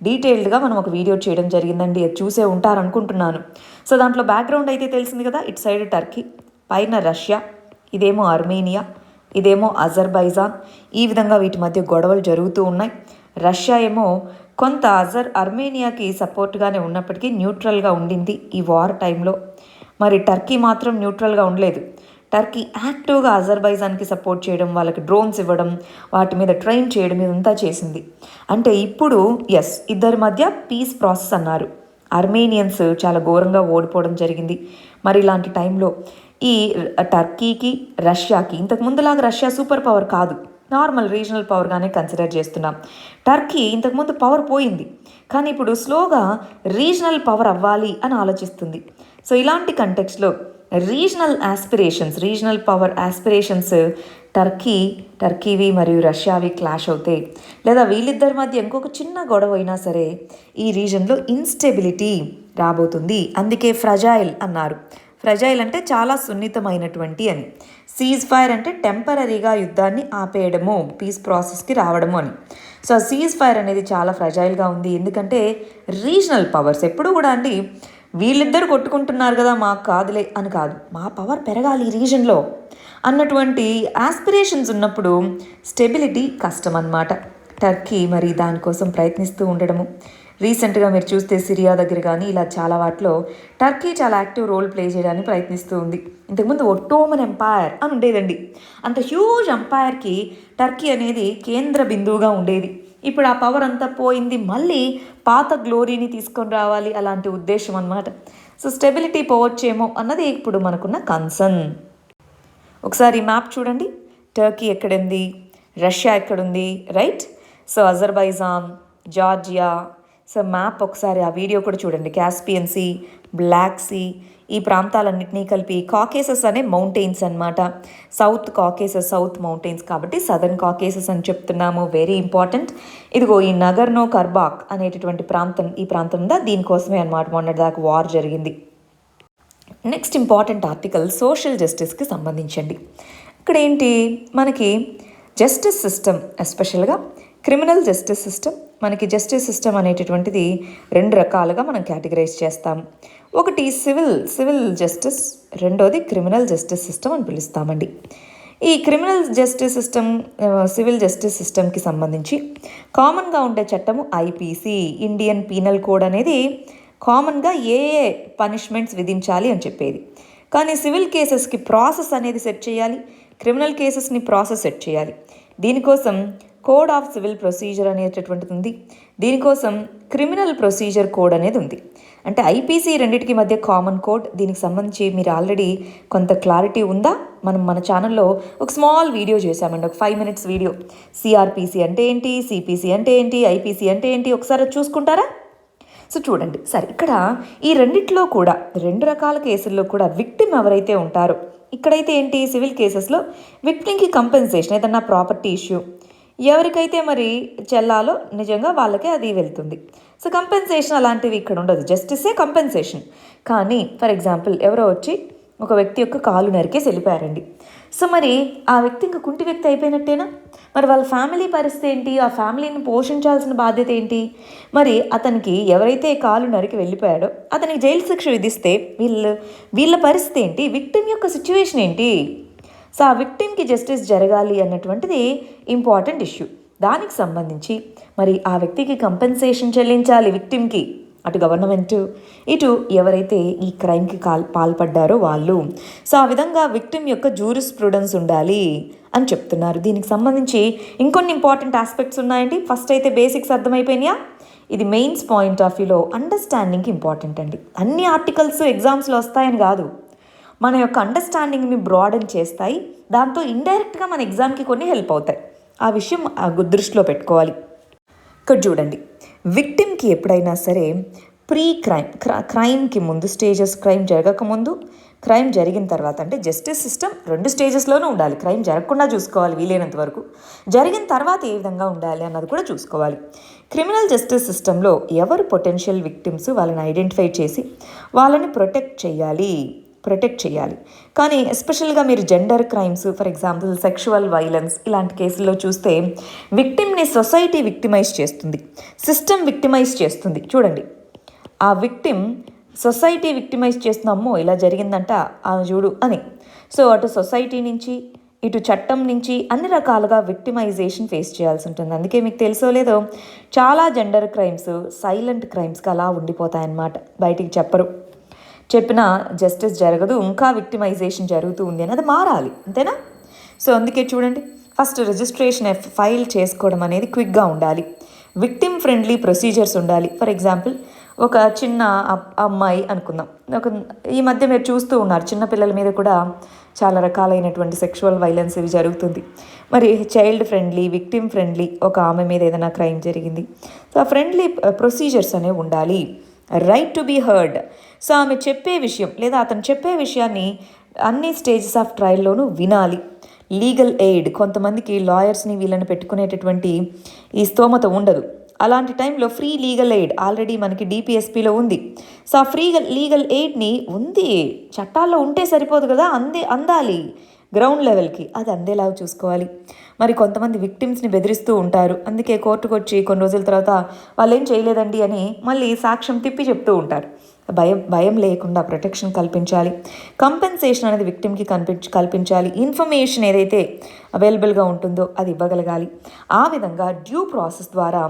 డీటెయిల్డ్గా మనం ఒక వీడియో చేయడం జరిగిందండి. అది చూసే ఉంటారనుకుంటున్నాను. సో దాంట్లో బ్యాక్గ్రౌండ్ అయితే తెలిసింది కదా, ఇటు సైడ్ టర్కీ, పైన రష్యా, ఇదేమో అర్మేనియా, ఇదేమో అజర్బైజాన్. ఈ విధంగా వీటి మధ్య గొడవలు జరుగుతూ ఉన్నాయి. రష్యా ఏమో కొంత అర్మేనియాకి సపోర్ట్గానే ఉన్నప్పటికీ న్యూట్రల్గా ఉండింది ఈ వార్ టైంలో. మరి టర్కీ మాత్రం న్యూట్రల్గా ఉండలేదు. టర్కీ యాక్టివ్గా అజర్బైజాన్కి సపోర్ట్ చేయడం, వాళ్ళకి డ్రోన్స్ ఇవ్వడం, వాటి మీద ట్రైన్ చేయడం ఇదంతా చేసింది. అంటే ఇప్పుడు ఇద్దరి మధ్య పీస్ ప్రాసెస్ అన్నారు. అర్మేనియన్స్ చాలా ఘోరంగా ఓడిపోవడం జరిగింది. మరి ఇలాంటి టైంలో ఈ టర్కీకి రష్యాకి, ఇంతకు ముందులాగా రష్యా సూపర్ పవర్ కాదు, నార్మల్ రీజనల్ పవర్గానే కన్సిడర్ చేస్తున్నాం. టర్కీ ఇంతకుముందు పవర్ పోయింది, కానీ ఇప్పుడు స్లోగా రీజనల్ పవర్ అవ్వాలి అని ఆలోచిస్తుంది. సో ఇలాంటి కంటెక్స్లో రీజనల్ పవర్ ఆస్పిరేషన్స్ టర్కీవి మరియు రష్యావి క్లాష్ అవుతాయి. లేదా వీళ్ళిద్దరి మధ్య ఇంకొక చిన్న గొడవ అయినా సరే ఈ రీజన్లో ఇన్స్టెబిలిటీ రాబోతుంది. అందుకే ఫ్రజైల్ అన్నారు. ఫ్రజైల్ అంటే చాలా సున్నితమైనటువంటి అని. సీజ్ ఫైర్ అంటే టెంపరీగా యుద్ధాన్ని ఆపేయడము, పీస్ ప్రాసెస్కి రావడము అని. సో ఆ సీజ్ ఫైర్ అనేది చాలా ఫ్రజైల్గా ఉంది. ఎందుకంటే రీజనల్ పవర్స్ ఎప్పుడు కూడా అండి, వీళ్ళిద్దరు కొట్టుకుంటున్నారు కదా మాకు కాదులే అని కాదు, మా పవర్ పెరగాలి ఈ రీజన్లో అన్నటువంటి ఆస్పిరేషన్స్ ఉన్నప్పుడు స్టెబిలిటీ కష్టం అన్నమాట. టర్కీ మరి దానికోసం ప్రయత్నిస్తూ ఉండడము. రీసెంట్గా మీరు చూస్తే సిరియా దగ్గర కానీ ఇలా చాలా వాటిలో టర్కీ చాలా యాక్టివ్ రోల్ ప్లే చేయడానికి ప్రయత్నిస్తూ ఉంది. ఇంతకుముందు ఒట్టోమన్ ఎంపైర్ అని ఉండేదండి. అంత హ్యూజ్ ఎంపైర్కి టర్కీ అనేది కేంద్ర బిందువుగా ఉండేది. ఇప్పుడు ఆ పవర్ అంతా పోయింది, మళ్ళీ పాత గ్లోరీని తీసుకొని రావాలి, అలాంటి ఉద్దేశం అన్నమాట. సో స్టెబిలిటీ పోవచ్చేమో అన్నది ఇప్పుడు మనకున్న కన్సర్న్. ఒకసారి మ్యాప్ చూడండి, టర్కీ ఎక్కడుంది, రష్యా ఎక్కడుంది, right? So Azerbaijan, Georgia. So map ఒకసారి ఆ వీడియో కూడా చూడండి. కాస్పియన్ సీ, బ్లాక్ సీ, ఈ ప్రాంతాలన్నింటినీ కలిపి కాకేసస్ అనే మౌంటైన్స్ అన్నమాట. సౌత్ కాకేసస్, సౌత్ మౌంటైన్స్ కాబట్టి సదర్న్ కాకేసస్ అని చెప్తున్నాము. Very important. ఇదిగో ఈ నగర్నో కర్బాక్ అనేటటువంటి ప్రాంతం, ఈ ప్రాంతం ఉందా, దీనికోసమే అన్నమాట మొన్నటిదాకా వార్ జరిగింది. నెక్స్ట్ ఇంపార్టెంట్ ఆర్టికల్ సోషల్ జస్టిస్కి సంబంధించండి. ఇక్కడ ఏంటి, మనకి జస్టిస్ సిస్టమ్, ఎస్పెషల్గా క్రిమినల్ జస్టిస్ సిస్టమ్. మనకి జస్టిస్ సిస్టమ్ అనేటటువంటిది రెండు రకాలుగా మనం కేటగరైజ్ చేస్తాం. ఒకటి సివిల్ జస్టిస్, రెండోది క్రిమినల్ జస్టిస్ సిస్టమ్ అని పిలుస్తామండి. ఈ criminal justice system, civil justice సిస్టమ్కి సంబంధించి కామన్గా ఉండే చట్టము ఐపీసీ, ఇండియన్ పీనల్ కోడ్ అనేది కామన్గా ఏ పనిష్మెంట్స్ విధించాలి అని చెప్పేది. కానీ సివిల్ కేసెస్కి ప్రాసెస్ అనేది సెట్ చేయాలి, క్రిమినల్ కేసెస్ని ప్రాసెస్ సెట్ చేయాలి. దీనికోసం కోడ్ ఆఫ్ సివిల్ ప్రొసీజర్ అనేటటువంటిది ఉంది, దీనికోసం క్రిమినల్ ప్రొసీజర్ కోడ్ అనేది ఉంది. అంటే ఐపీసీ రెండింటికి మధ్య కామన్ కోడ్. దీనికి సంబంధించి మీరు ఆల్రెడీ కొంత క్లారిటీ ఉందా? మనం మన ఛానల్లో ఒక స్మాల్ వీడియో చేశామండి, ఒక 5 minutes వీడియో. సిఆర్పిసి అంటే ఏంటి, సిపిసి అంటే ఏంటి, ఐపీసీ అంటే ఏంటి, ఒకసారి చూసుకుంటారా? సో చూడండి, సరే ఇక్కడ ఈ రెండిట్లో కూడా, రెండు రకాల కేసుల్లో కూడా విక్టిమ్ ఎవరైతే ఉంటారో, ఇక్కడైతే ఏంటి, సివిల్ కేసెస్లో విక్టిమ్కి కంపెన్సేషన్, ఏదన్నా ప్రాపర్టీ ఇష్యూ ఎవరికైతే మరి చెల్లాలో నిజంగా వాళ్ళకే అది వెళ్తుంది. సో కంపెన్సేషన్ అలాంటివి ఇక్కడ ఉండదు, జస్టిసే కంపెన్సేషన్. కానీ ఫర్ ఎగ్జాంపుల్ ఎవరో వచ్చి ఒక వ్యక్తి యొక్క కాలు నరికేసి వెళ్ళిపోయారండి. సో మరి ఆ వ్యక్తి ఇంకా కుంటి వ్యక్తి అయిపోయినట్టేనా? మరి వాళ్ళ ఫ్యామిలీ పరిస్థితి ఏంటి, ఆ ఫ్యామిలీని పోషించాల్సిన బాధ్యత ఏంటి? మరి అతనికి ఎవరైతే కాలు నరికి వెళ్ళిపోయాడో అతనికి జైలు శిక్ష విధిస్తే వీళ్ళ పరిస్థితి ఏంటి, విక్టిమ్ యొక్క సిచ్యువేషన్ ఏంటి? సో ఆ విక్టిమ్కి జస్టిస్ జరగాలి అన్నటువంటిది ఇంపార్టెంట్ ఇష్యూ. దానికి సంబంధించి మరి ఆ వ్యక్తికి కంపెన్సేషన్ చెల్లించాలి విక్టిమ్కి, అటు గవర్నమెంట్, ఇటు ఎవరైతే ఈ క్రైమ్కి పాల్పడ్డారో వాళ్ళు. సో ఆ విధంగా విక్టిమ్ యొక్క జూరిస్ప్రుడెన్స్ ఉండాలి అని చెప్తున్నారు. దీనికి సంబంధించి ఇంకొన్ని ఇంపార్టెంట్ ఆస్పెక్ట్స్ ఉన్నాయండి. ఫస్ట్ అయితే బేసిక్స్ అర్థమైపోయినాయా? ఇది మెయిన్స్ పాయింట్ ఆఫ్ వ్యూలో అండర్స్టాండింగ్కి ఇంపార్టెంట్ అండి. అన్ని ఆర్టికల్స్ ఎగ్జామ్స్లో వస్తాయని కాదు, మన యొక్క అండర్స్టాండింగ్ని బ్రాడన్ చేస్తాయి, దాంతో ఇండైరెక్ట్గా మన ఎగ్జామ్కి కొన్ని హెల్ప్ అవుతాయి. ఆ విషయం దృష్టిలో పెట్టుకోవాలి. ఇక్కడ చూడండి, విక్టిమ్కి ఎప్పుడైనా సరే ప్రీ క్రైమ్కి ముందు స్టేజెస్, క్రైమ్ జరగకముందు, క్రైమ్ జరిగిన తర్వాత, అంటే జస్టిస్ సిస్టమ్ 2 స్టేజెస్లోనూ ఉండాలి. క్రైమ్ జరగకుండా చూసుకోవాలి వీలైనంత వరకు, జరిగిన తర్వాత ఏ విధంగా ఉండాలి అన్నది కూడా చూసుకోవాలి. క్రిమినల్ జస్టిస్ సిస్టంలో ఎవరు పొటెన్షియల్ విక్టిమ్స్ వాళ్ళని ఐడెంటిఫై చేసి వాళ్ళని ప్రొటెక్ట్ చేయాలి. కానీ ఎస్పెషల్గా మీరు gender crimes, for example sexual violence ఇలాంటి కేసుల్లో చూస్తే విక్టిమ్ని సొసైటీ విక్టిమైజ్ చేస్తుంది, సిస్టమ్ విక్టిమైజ్ చేస్తుంది. చూడండి, ఆ విక్టిమ్ సొసైటీ విక్టిమైజ్ చేస్తున్న, అమ్మో ఇలా జరిగిందంట ఆమె చూడు అని. సో అటు సొసైటీ నుంచి ఇటు చట్టం నుంచి అన్ని రకాలుగా విక్టిమైజేషన్ ఫేస్ చేయాల్సి ఉంటుంది. అందుకే మీకు తెలుసో లేదో చాలా జెండర్ క్రైమ్స్ సైలెంట్ క్రైమ్స్కి అలా ఉండిపోతాయన్నమాట, బయటికి చెప్పరు. చెప్పినా జస్టిస్ జరగదు, ఇంకా విక్టిమైజేషన్ జరుగుతూ ఉంది అని. అది మారాలి, అంతేనా? సో అందుకే చూడండి, ఫస్ట్ రిజిస్ట్రేషన్ ఫైల్ చేసుకోవడం అనేది క్విక్గా ఉండాలి. విక్టిమ్ ఫ్రెండ్లీ ప్రొసీజర్స్ ఉండాలి. ఫర్ ఎగ్జాంపుల్ ఒక చిన్న అమ్మాయి అనుకుందాం, ఈ మధ్య మీరు చూస్తూ ఉన్నారు చిన్నపిల్లల మీద కూడా చాలా రకాలైనటువంటి సెక్షువల్ వైలెన్స్ ఇవి జరుగుతుంది. మరి చైల్డ్ ఫ్రెండ్లీ, విక్టిమ్ ఫ్రెండ్లీ ఒక ఆమె మీద ఏదైనా క్రైమ్ జరిగింది, సో ఆ ఫ్రెండ్లీ ప్రొసీజర్స్ అనేవి ఉండాలి. Right to be heard. So ఆమె చెప్పే విషయం లేదా అతను చెప్పే విషయాన్ని అన్ని స్టేజెస్ ఆఫ్ ట్రయల్లోనూ వినాలి. లీగల్ ఎయిడ్, కొంతమందికి లాయర్స్ని వీళ్ళని పెట్టుకునేటటువంటి ఈ స్తోమత ఉండదు. అలాంటి టైంలో ఫ్రీ లీగల్ ఎయిడ్ ఆల్రెడీ మనకి DPSPలో ఉంది. సో ఆ ఫ్రీ లీగల్ ఎయిడ్ని ఉంది, చట్టాల్లో ఉంటే సరిపోదు కదా, అందాలి గ్రౌండ్ లెవెల్కి, అది అందేలాగా చూసుకోవాలి. మరి కొంతమంది విక్టిమ్స్ని బెదిరిస్తూ ఉంటారు, అందుకే కోర్టుకు వచ్చి కొన్ని రోజుల తర్వాత వాళ్ళు ఏం చేయలేదండి అని మళ్ళీ సాక్ష్యం తిప్పి చెప్తూ ఉంటారు. భయం లేకుండా ప్రొటెక్షన్ కల్పించాలి. కంపెన్సేషన్ అనేది విక్టిమ్కి కల్పించాలి. ఇన్ఫర్మేషన్ ఏదైతే అవైలబుల్గా ఉంటుందో అది ఇవ్వగలగాలి. ఆ విధంగా డ్యూ ప్రాసెస్ ద్వారా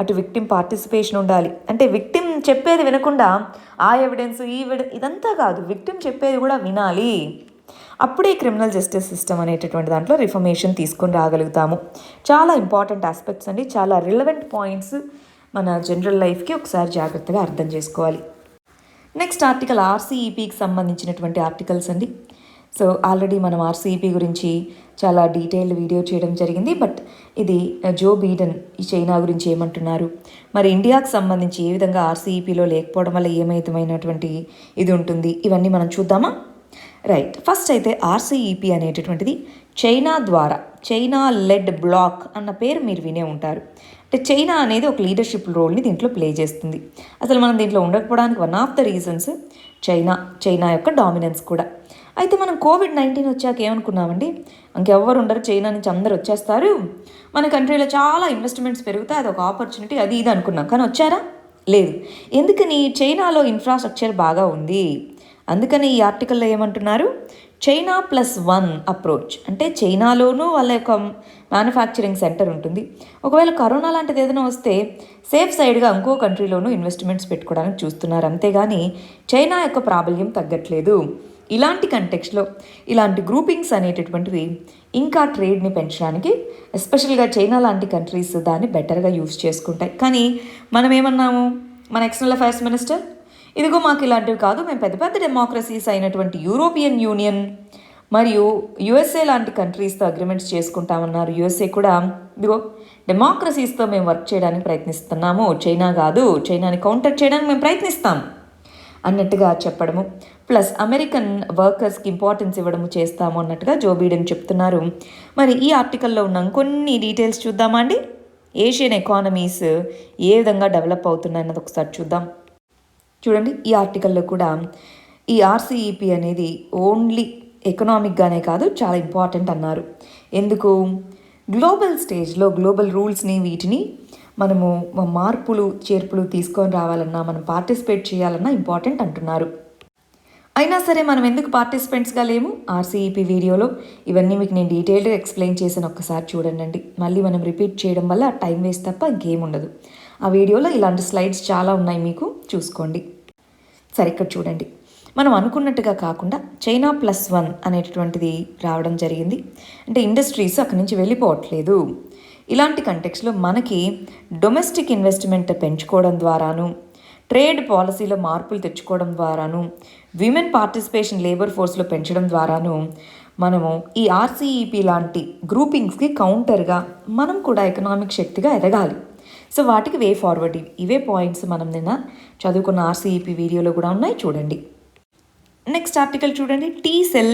అటు విక్టిమ్ పార్టిసిపేషన్ ఉండాలి. అంటే విక్టిమ్ చెప్పేది వినకుండా ఆ ఎవిడెన్స్ ఇదంతా కాదు, విక్టిమ్ చెప్పేది కూడా వినాలి. అప్పుడే క్రిమినల్ జస్టిస్ సిస్టమ్ అనేటటువంటి దాంట్లో రిఫర్మేషన్ తీసుకొని రాగలుగుతాము. చాలా ఇంపార్టెంట్ ఆస్పెక్ట్స్ అండి, చాలా రిలవెంట్ పాయింట్స్ మన జనరల్ లైఫ్కి ఒకసారి జాగ్రత్తగా అర్థం చేసుకోవాలి. నెక్స్ట్ ఆర్టికల్ RCEPకి సంబంధించినటువంటి ఆర్టికల్స్ అండి. సో ఆల్రెడీ మనం RCEP గురించి చాలా డీటెయిల్డ్ వీడియో చేయడం జరిగింది. బట్ ఇది జో బైడెన్ ఈ చైనా గురించి ఏమంటున్నారు, మరి ఇండియాకు సంబంధించి ఏ విధంగా RCEPలో లేకపోవడం వల్ల ఏమైతమైనటువంటి ఇది ఉంటుంది, ఇవన్నీ మనం చూద్దామా? రైట్, ఫస్ట్ అయితే RCEP అనేటటువంటిది చైనా లెడ్ బ్లాక్ అన్న పేరు మీరు వినే ఉంటారు. అంటే చైనా అనేది ఒక లీడర్షిప్ రోల్ని దీంట్లో ప్లే చేస్తుంది. అసలు మనం దీంట్లో ఉండకపోవడానికి one of the reasons China యొక్క డామినెన్స్ కూడా. అయితే మనం COVID-19 వచ్చాక ఏమనుకున్నామండి, ఇంకెవ్వరు ఉండరు, చైనా నుంచి అందరు వచ్చేస్తారు, మన కంట్రీలో చాలా ఇన్వెస్ట్మెంట్స్ పెరుగుతాయి, అది ఒక ఆపర్చునిటీ, అది ఇది అనుకున్నాం. కానీ వచ్చారా? లేదు. ఎందుకని? చైనాలో ఇన్ఫ్రాస్ట్రక్చర్ బాగా ఉంది. అందుకని ఈ ఆర్టికల్లో ఏమంటున్నారు, చైనా +1 అప్రోచ్. అంటే చైనాలోనూ వాళ్ళ యొక్క మ్యానుఫ్యాక్చరింగ్ సెంటర్ ఉంటుంది. ఒకవేళ కరోనా లాంటిది ఏదైనా వస్తే సేఫ్ సైడ్గా ఇంకో కంట్రీలోనూ ఇన్వెస్ట్మెంట్స్ పెట్టుకోవడానికి చూస్తున్నారు. అంతేగాని చైనా యొక్క ప్రాబల్యం తగ్గట్లేదు. ఇలాంటి కంటెక్స్లో ఇలాంటి గ్రూపింగ్స్ అనేటటువంటివి ఇంకా ట్రేడ్ని పెంచడానికి, ఎస్పెషల్గా చైనా లాంటి కంట్రీస్ దాన్ని బెటర్గా యూస్ చేసుకుంటాయి. కానీ మనం ఏమన్నాము, మన ఎక్స్టర్నల్ అఫైర్స్ మినిస్టర్, ఇదిగో మాకు ఇలాంటివి కాదు, మేము పెద్ద పెద్ద డెమోక్రసీస్ అయినటువంటి యూరోపియన్ యూనియన్ మరియు USA లాంటి కంట్రీస్తో అగ్రిమెంట్స్ చేసుకుంటామన్నారు. USA కూడా ఇదిగో డెమోక్రసీస్తో మేము వర్క్ చేయడానికి ప్రయత్నిస్తున్నాము, చైనా కాదు, చైనాని కౌంటర్ చేయడానికి మేము ప్రయత్నిస్తాం అన్నట్టుగా చెప్పడము, ప్లస్ అమెరికన్ వర్కర్స్కి ఇంపార్టెన్స్ ఇవ్వడము చేస్తాము అన్నట్టుగా జో బైడెన్ చెప్తున్నారు. మరి ఈ ఆర్టికల్లో ఉన్న కొన్ని డీటెయిల్స్ చూద్దామా అండి? ఏషియన్ ఎకానమీస్ ఏ విధంగా డెవలప్ అవుతున్నాయి అన్నది ఒకసారి చూద్దాం. చూడండి, ఈ ఆర్టికల్లో కూడా ఈ RCEP అనేది ఓన్లీ ఎకనామిక్గానే కాదు, చాలా ఇంపార్టెంట్ అన్నారు. ఎందుకు? గ్లోబల్ స్టేజ్లో గ్లోబల్ రూల్స్ని వీటిని మనము మార్పులు చేర్పులు తీసుకొని రావాలన్నా, మనం పార్టిసిపేట్ చేయాలన్నా ఇంపార్టెంట్ అంటున్నారు. అయినా సరే మనం ఎందుకు పార్టిసిపెంట్స్గా లేము? RCEP వీడియోలో ఇవన్నీ మీకు నేను డీటెయిల్డ్గా ఎక్స్ప్లెయిన్ చేసిన ఒక్కసారి చూడండి. మళ్ళీ మనం రిపీట్ చేయడం వల్ల టైం వేస్ట్ తప్ప ఇంకేముండదు. ఆ వీడియోలో ఇలాంటి స్లైడ్స్ చాలా ఉన్నాయి, మీకు చూసుకోండి. సరే, ఇక్కడ చూడండి, మనం అనుకున్నట్టుగా కాకుండా చైనా +1 అనేటటువంటిది రావడం జరిగింది. అంటే ఇండస్ట్రీస్ అక్కడి నుంచి వెళ్ళిపోవట్లేదు. ఇలాంటి కంటెక్స్లో మనకి డొమెస్టిక్ ఇన్వెస్ట్మెంట్ పెంచుకోవడం ద్వారాను, ట్రేడ్ పాలసీలో మార్పులు తెచ్చుకోవడం ద్వారాను, విమెన్ పార్టిసిపేషన్ లేబర్ ఫోర్స్లో పెంచడం ద్వారాను మనము ఈ RCEP లాంటి గ్రూపింగ్స్కి కౌంటర్గా మనం కూడా ఎకనామిక్ శక్తిగా ఎదగాలి. సో వాటికి వే ఫార్వర్డ్ ఇవే పాయింట్స్ మనం నిన్న చదువుకున్న ఆర్సీఈపీ వీడియోలో కూడా ఉన్నాయి, చూడండి. నెక్స్ట్ ఆర్టికల్ చూడండి, టీ సెల్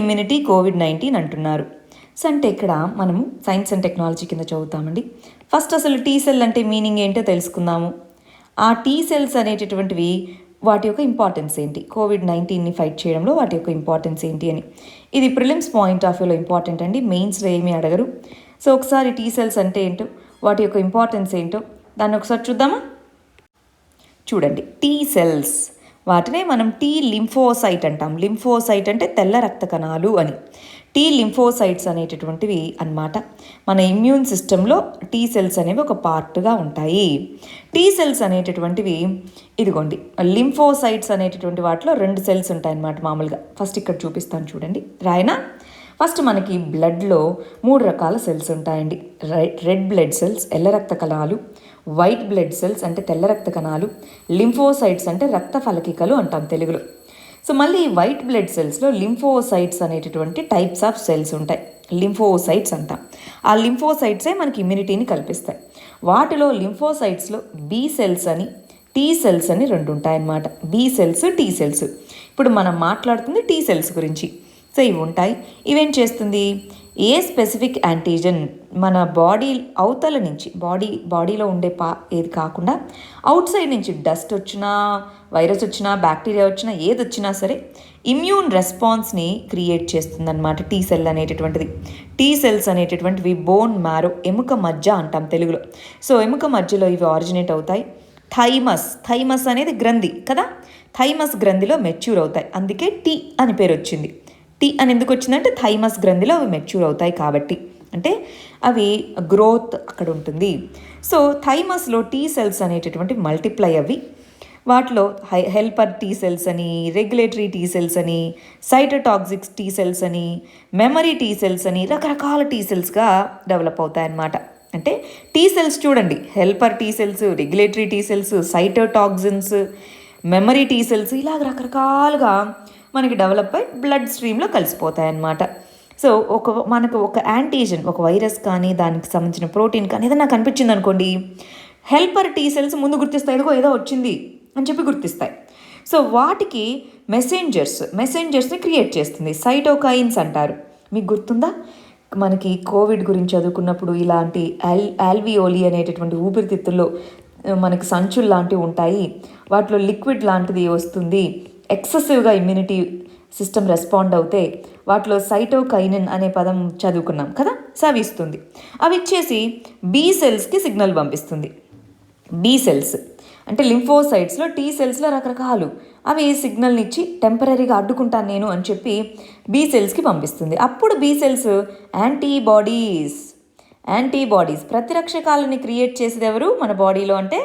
ఇమ్యూనిటీ కోవిడ్-19 అంటున్నారు. సో అంటే ఇక్కడ మనము సైన్స్ అండ్ టెక్నాలజీ కింద చదువుతామండి. ఫస్ట్ అసలు టీ సెల్ అంటే మీనింగ్ ఏంటో తెలుసుకుందాము. ఆ టీ సెల్స్ అనేటటువంటివి వాటి యొక్క ఇంపార్టెన్స్ ఏంటి, కోవిడ్-19ని ఫైట్ చేయడంలో వాటి యొక్క ఇంపార్టెన్స్ ఏంటి అని. ఇది ప్రిలిమ్స్ పాయింట్ ఆఫ్ వ్యూలో ఇంపార్టెంట్ అండి, మెయిన్స్లో ఏమీ అడగరు. సో ఒకసారి టీ సెల్స్ అంటే ఏంటో, వాటి యొక్క ఇంపార్టెన్స్ ఏంటో దాన్ని ఒకసారి చూద్దామా. చూడండి, టీ సెల్స్ వాటినే మనం టీ లింఫోసైట్ అంటాం. లింఫోసైట్ అంటే తెల్ల రక్త కణాలు అని. టీ లింఫోసైట్స్ అనేటటువంటివి అన్నమాట మన ఇమ్యూన్ సిస్టంలో టీ సెల్స్ అనేవి ఒక పార్ట్గా ఉంటాయి. టీ సెల్స్ అనేటటువంటివి ఇదిగోండి, లింఫోసైట్స్ అనేటటువంటి వాటిలో 2 సెల్స్ ఉంటాయన్నమాట మామూలుగా. ఫస్ట్ ఇక్కడ చూపిస్తాను చూడండి, రాయనా. ఫస్ట్ మనకి బ్లడ్లో 3 రకాల సెల్స్ ఉంటాయండి. రెడ్ బ్లడ్ సెల్స్ ఎల్ల రక్త కణాలు, వైట్ బ్లడ్ సెల్స్ అంటే తెల్ల రక్త కణాలు, లింఫోసైట్స్ అంటే రక్త ఫలకికలు అంటాం తెలుగులో. సో మళ్ళీ వైట్ బ్లడ్ సెల్స్లో లింఫోసైట్స్ అనేటటువంటి టైప్స్ ఆఫ్ సెల్స్ ఉంటాయి, లింఫోసైట్స్ అంటాం. ఆ లింఫోసైట్సే మనకి ఇమ్యూనిటీని కల్పిస్తాయి. వాటిలో లింఫోసైట్స్లో బి సెల్స్ అని టీ సెల్స్ అని 2 ఉంటాయన్నమాట. B cells, T cells. ఇప్పుడు మనం మాట్లాడుతుంది టీ సెల్స్ గురించి. సో ఇవి ఉంటాయి. ఇవేం చేస్తుంది, ఏ స్పెసిఫిక్ యాంటీజన్ మన బాడీ అవతల నుంచి బాడీలో ఉండే ఏది కాకుండా అవుట్ సైడ్ నుంచి డస్ట్ వచ్చినా, వైరస్ వచ్చినా, బ్యాక్టీరియా వచ్చినా, ఏది వచ్చినా సరే ఇమ్యూన్ రెస్పాన్స్ని క్రియేట్ చేస్తుందన్నమాట టీ సెల్ అనేటటువంటిది. టీ సెల్స్ అనేటటువంటివి బోన్ మ్యారో, ఎముక మజ్జ అంటాం తెలుగులో. సో ఎముక మధ్యలో ఇవి ఆరిజినేట్ అవుతాయి. థైమస్ అనేది గ్రంథి కదా, థైమస్ గ్రంథిలో మెచ్యూర్ అవుతాయి, అందుకే టీ అని పేరు వచ్చింది. టీ అని ఎందుకు వచ్చిందంటే థైమస్ గ్రంథిలో అవి మెచ్యూర్ అవుతాయి కాబట్టి, అంటే అవి గ్రోత్ అక్కడ ఉంటుంది. సో థైమస్లో టీ సెల్స్ అనేటటువంటి మల్టిప్లై అవి, వాటిలో హెల్పర్ టీ సెల్స్ అని, రెగ్యులేటరీ టీ సెల్స్ అని, సైటోటాక్సిక్ టీ సెల్స్ అని, మెమరీ టీ సెల్స్ అని రకరకాల టీ సెల్స్గా డెవలప్ అవుతాయి అన్నమాట. అంటే టీ సెల్స్ చూడండి, helper T cells, regulatory T cells, cytotoxins, memory T cells, ఇలాగ రకరకాలుగా మనకి డెవలప్ అయి బ్లడ్ స్ట్రీమ్లో కలిసిపోతాయి అన్నమాట. సో మనకు ఒక యాంటీజన్, ఒక వైరస్ కానీ దానికి సంబంధించిన ప్రోటీన్ కానీ ఏదైనా కనిపించింది అనుకోండి, హెల్పర్ టీ సెల్స్ ముందు గుర్తిస్తాయి, ఏదో వచ్చింది అని చెప్పి గుర్తిస్తాయి. సో వాటికి మెసెంజర్స్ని క్రియేట్ చేస్తుంది, సైటోకైన్స్ అంటారు. మీకు గుర్తుందా, మనకి కోవిడ్ గురించి చదువుకున్నప్పుడు ఇలాంటి ఆల్వియోలి అనేటటువంటి ఊపిరితిత్తుల్లో మనకి సంచులు లాంటివి ఉంటాయి, వాటిలో లిక్విడ్ లాంటిది వస్తుంది, ఎక్సెసివ్గా ఇమ్యూనిటీ సిస్టమ్ రెస్పాండ్ అవుతే వాటిలో సైటోకైనిన్ అనే పదం చదువుకున్నాం కదా, సో అవి ఇస్తుంది. అవి ఇచ్చేసి బి సెల్స్కి సిగ్నల్ పంపిస్తుంది. బి సెల్స్ అంటే లింఫోసైట్స్లో టీ సెల్స్లో రకరకాలు, అవి సిగ్నల్ని ఇచ్చి టెంపరీగా అడ్డుకుంటాను నేను అని చెప్పి బి సెల్స్కి పంపిస్తుంది. అప్పుడు బి సెల్స్ యాంటీబాడీస్ ప్రతిరక్షకాలని క్రియేట్ చేసేది ఎవరు మన బాడీలో అంటే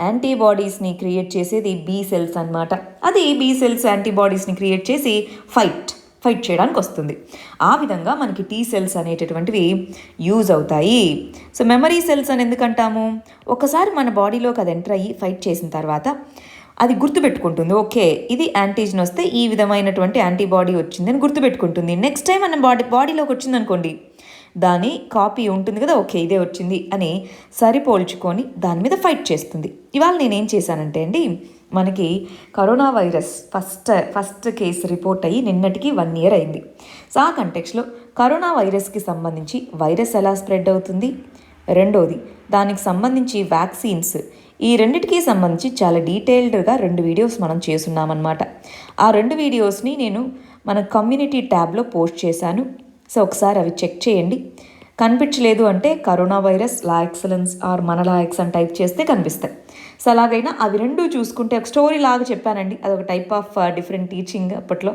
యాంటీబాడీస్ని క్రియేట్ చేసేది బి సెల్స్ అనమాట. అది బి సెల్స్ యాంటీబాడీస్ని క్రియేట్ చేసి ఫైట్ చేయడానికి వస్తుంది. ఆ విధంగా మనకి టీ సెల్స్ అనేటటువంటివి యూజ్ అవుతాయి. సో మెమరీ సెల్స్ అని ఎందుకంటాము, ఒకసారి మన బాడీలోకి అది ఎంటర్ అయ్యి ఫైట్ చేసిన తర్వాత అది గుర్తుపెట్టుకుంటుంది, ఓకే ఇది యాంటీజన్ వస్తే ఈ విధమైనటువంటి యాంటీబాడీ వచ్చిందని గుర్తుపెట్టుకుంటుంది. నెక్స్ట్ టైం మన బాడీలోకి వచ్చిందనుకోండి, దాని కాపీ ఉంటుంది కదా, ఓకే ఇదే వచ్చింది అని సరిపోల్చుకొని దాని మీద ఫైట్ చేస్తుంది. ఇవాళ నేనేం చేశానంటే అండి, మనకి corona virus first case report అయ్యి నిన్నటికి 1 year అయింది. సో ఆ కంటెక్స్లో కరోనా వైరస్కి సంబంధించి వైరస్ ఎలా స్ప్రెడ్ అవుతుంది, రెండోది దానికి సంబంధించి వ్యాక్సిన్స్, ఈ రెండిటికి సంబంధించి చాలా డీటెయిల్డ్గా 2 వీడియోస్ మనం చేస్తున్నామన్నమాట. ఆ 2 వీడియోస్ని నేను మన కమ్యూనిటీ ట్యాబ్లో పోస్ట్ చేశాను. సో ఒకసారి అవి చెక్ చేయండి. కనిపించలేదు అంటే కరోనా వైరస్ లా ఎక్సలెన్స్ ఆర్ మన లా ఎక్స్ అని టైప్ చేస్తే కనిపిస్తాయి. సో అలాగైనా అవి 2 చూసుకుంటే ఒక స్టోరీ లాగా చెప్పానండి, అదొక టైప్ ఆఫ్ డిఫరెంట్ టీచింగ్. అప్పట్లో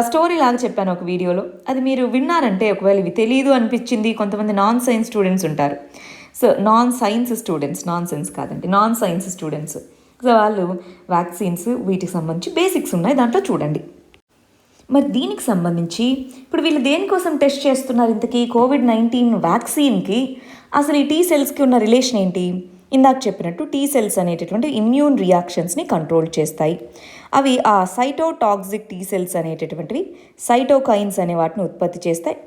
స్టోరీ లాగా చెప్పాను ఒక వీడియోలో, అది మీరు విన్నారంటే ఒకవేళ ఇవి తెలియదు అనిపించింది, కొంతమంది నాన్ సైన్స్ స్టూడెంట్స్ ఉంటారు. So non science students so వాళ్ళు వ్యాక్సిన్స్ వీటికి సంబంధించి బేసిక్స్ ఉన్నాయి, దాంట్లో చూడండి. మరి దీనికి సంబంధించి ఇప్పుడు వీళ్ళు దేనికోసం టెస్ట్ చేస్తున్నారు ఇంతకీ, కోవిడ్-19 వ్యాక్సిన్కి అసలు ఈ టీ సెల్స్కి ఉన్న రిలేషన్ ఏంటి, ఇందాక చెప్పినట్టు టీ సెల్స్ అనేటటువంటి ఇమ్యూన్ రియాక్షన్స్ని కంట్రోల్ చేస్తాయి. అవి ఆ సైటోటాక్సిక్ టీ సెల్స్ అనేటటువంటివి సైటోకైన్స్ అనే వాటిని ఉత్పత్తి చేస్తాయి.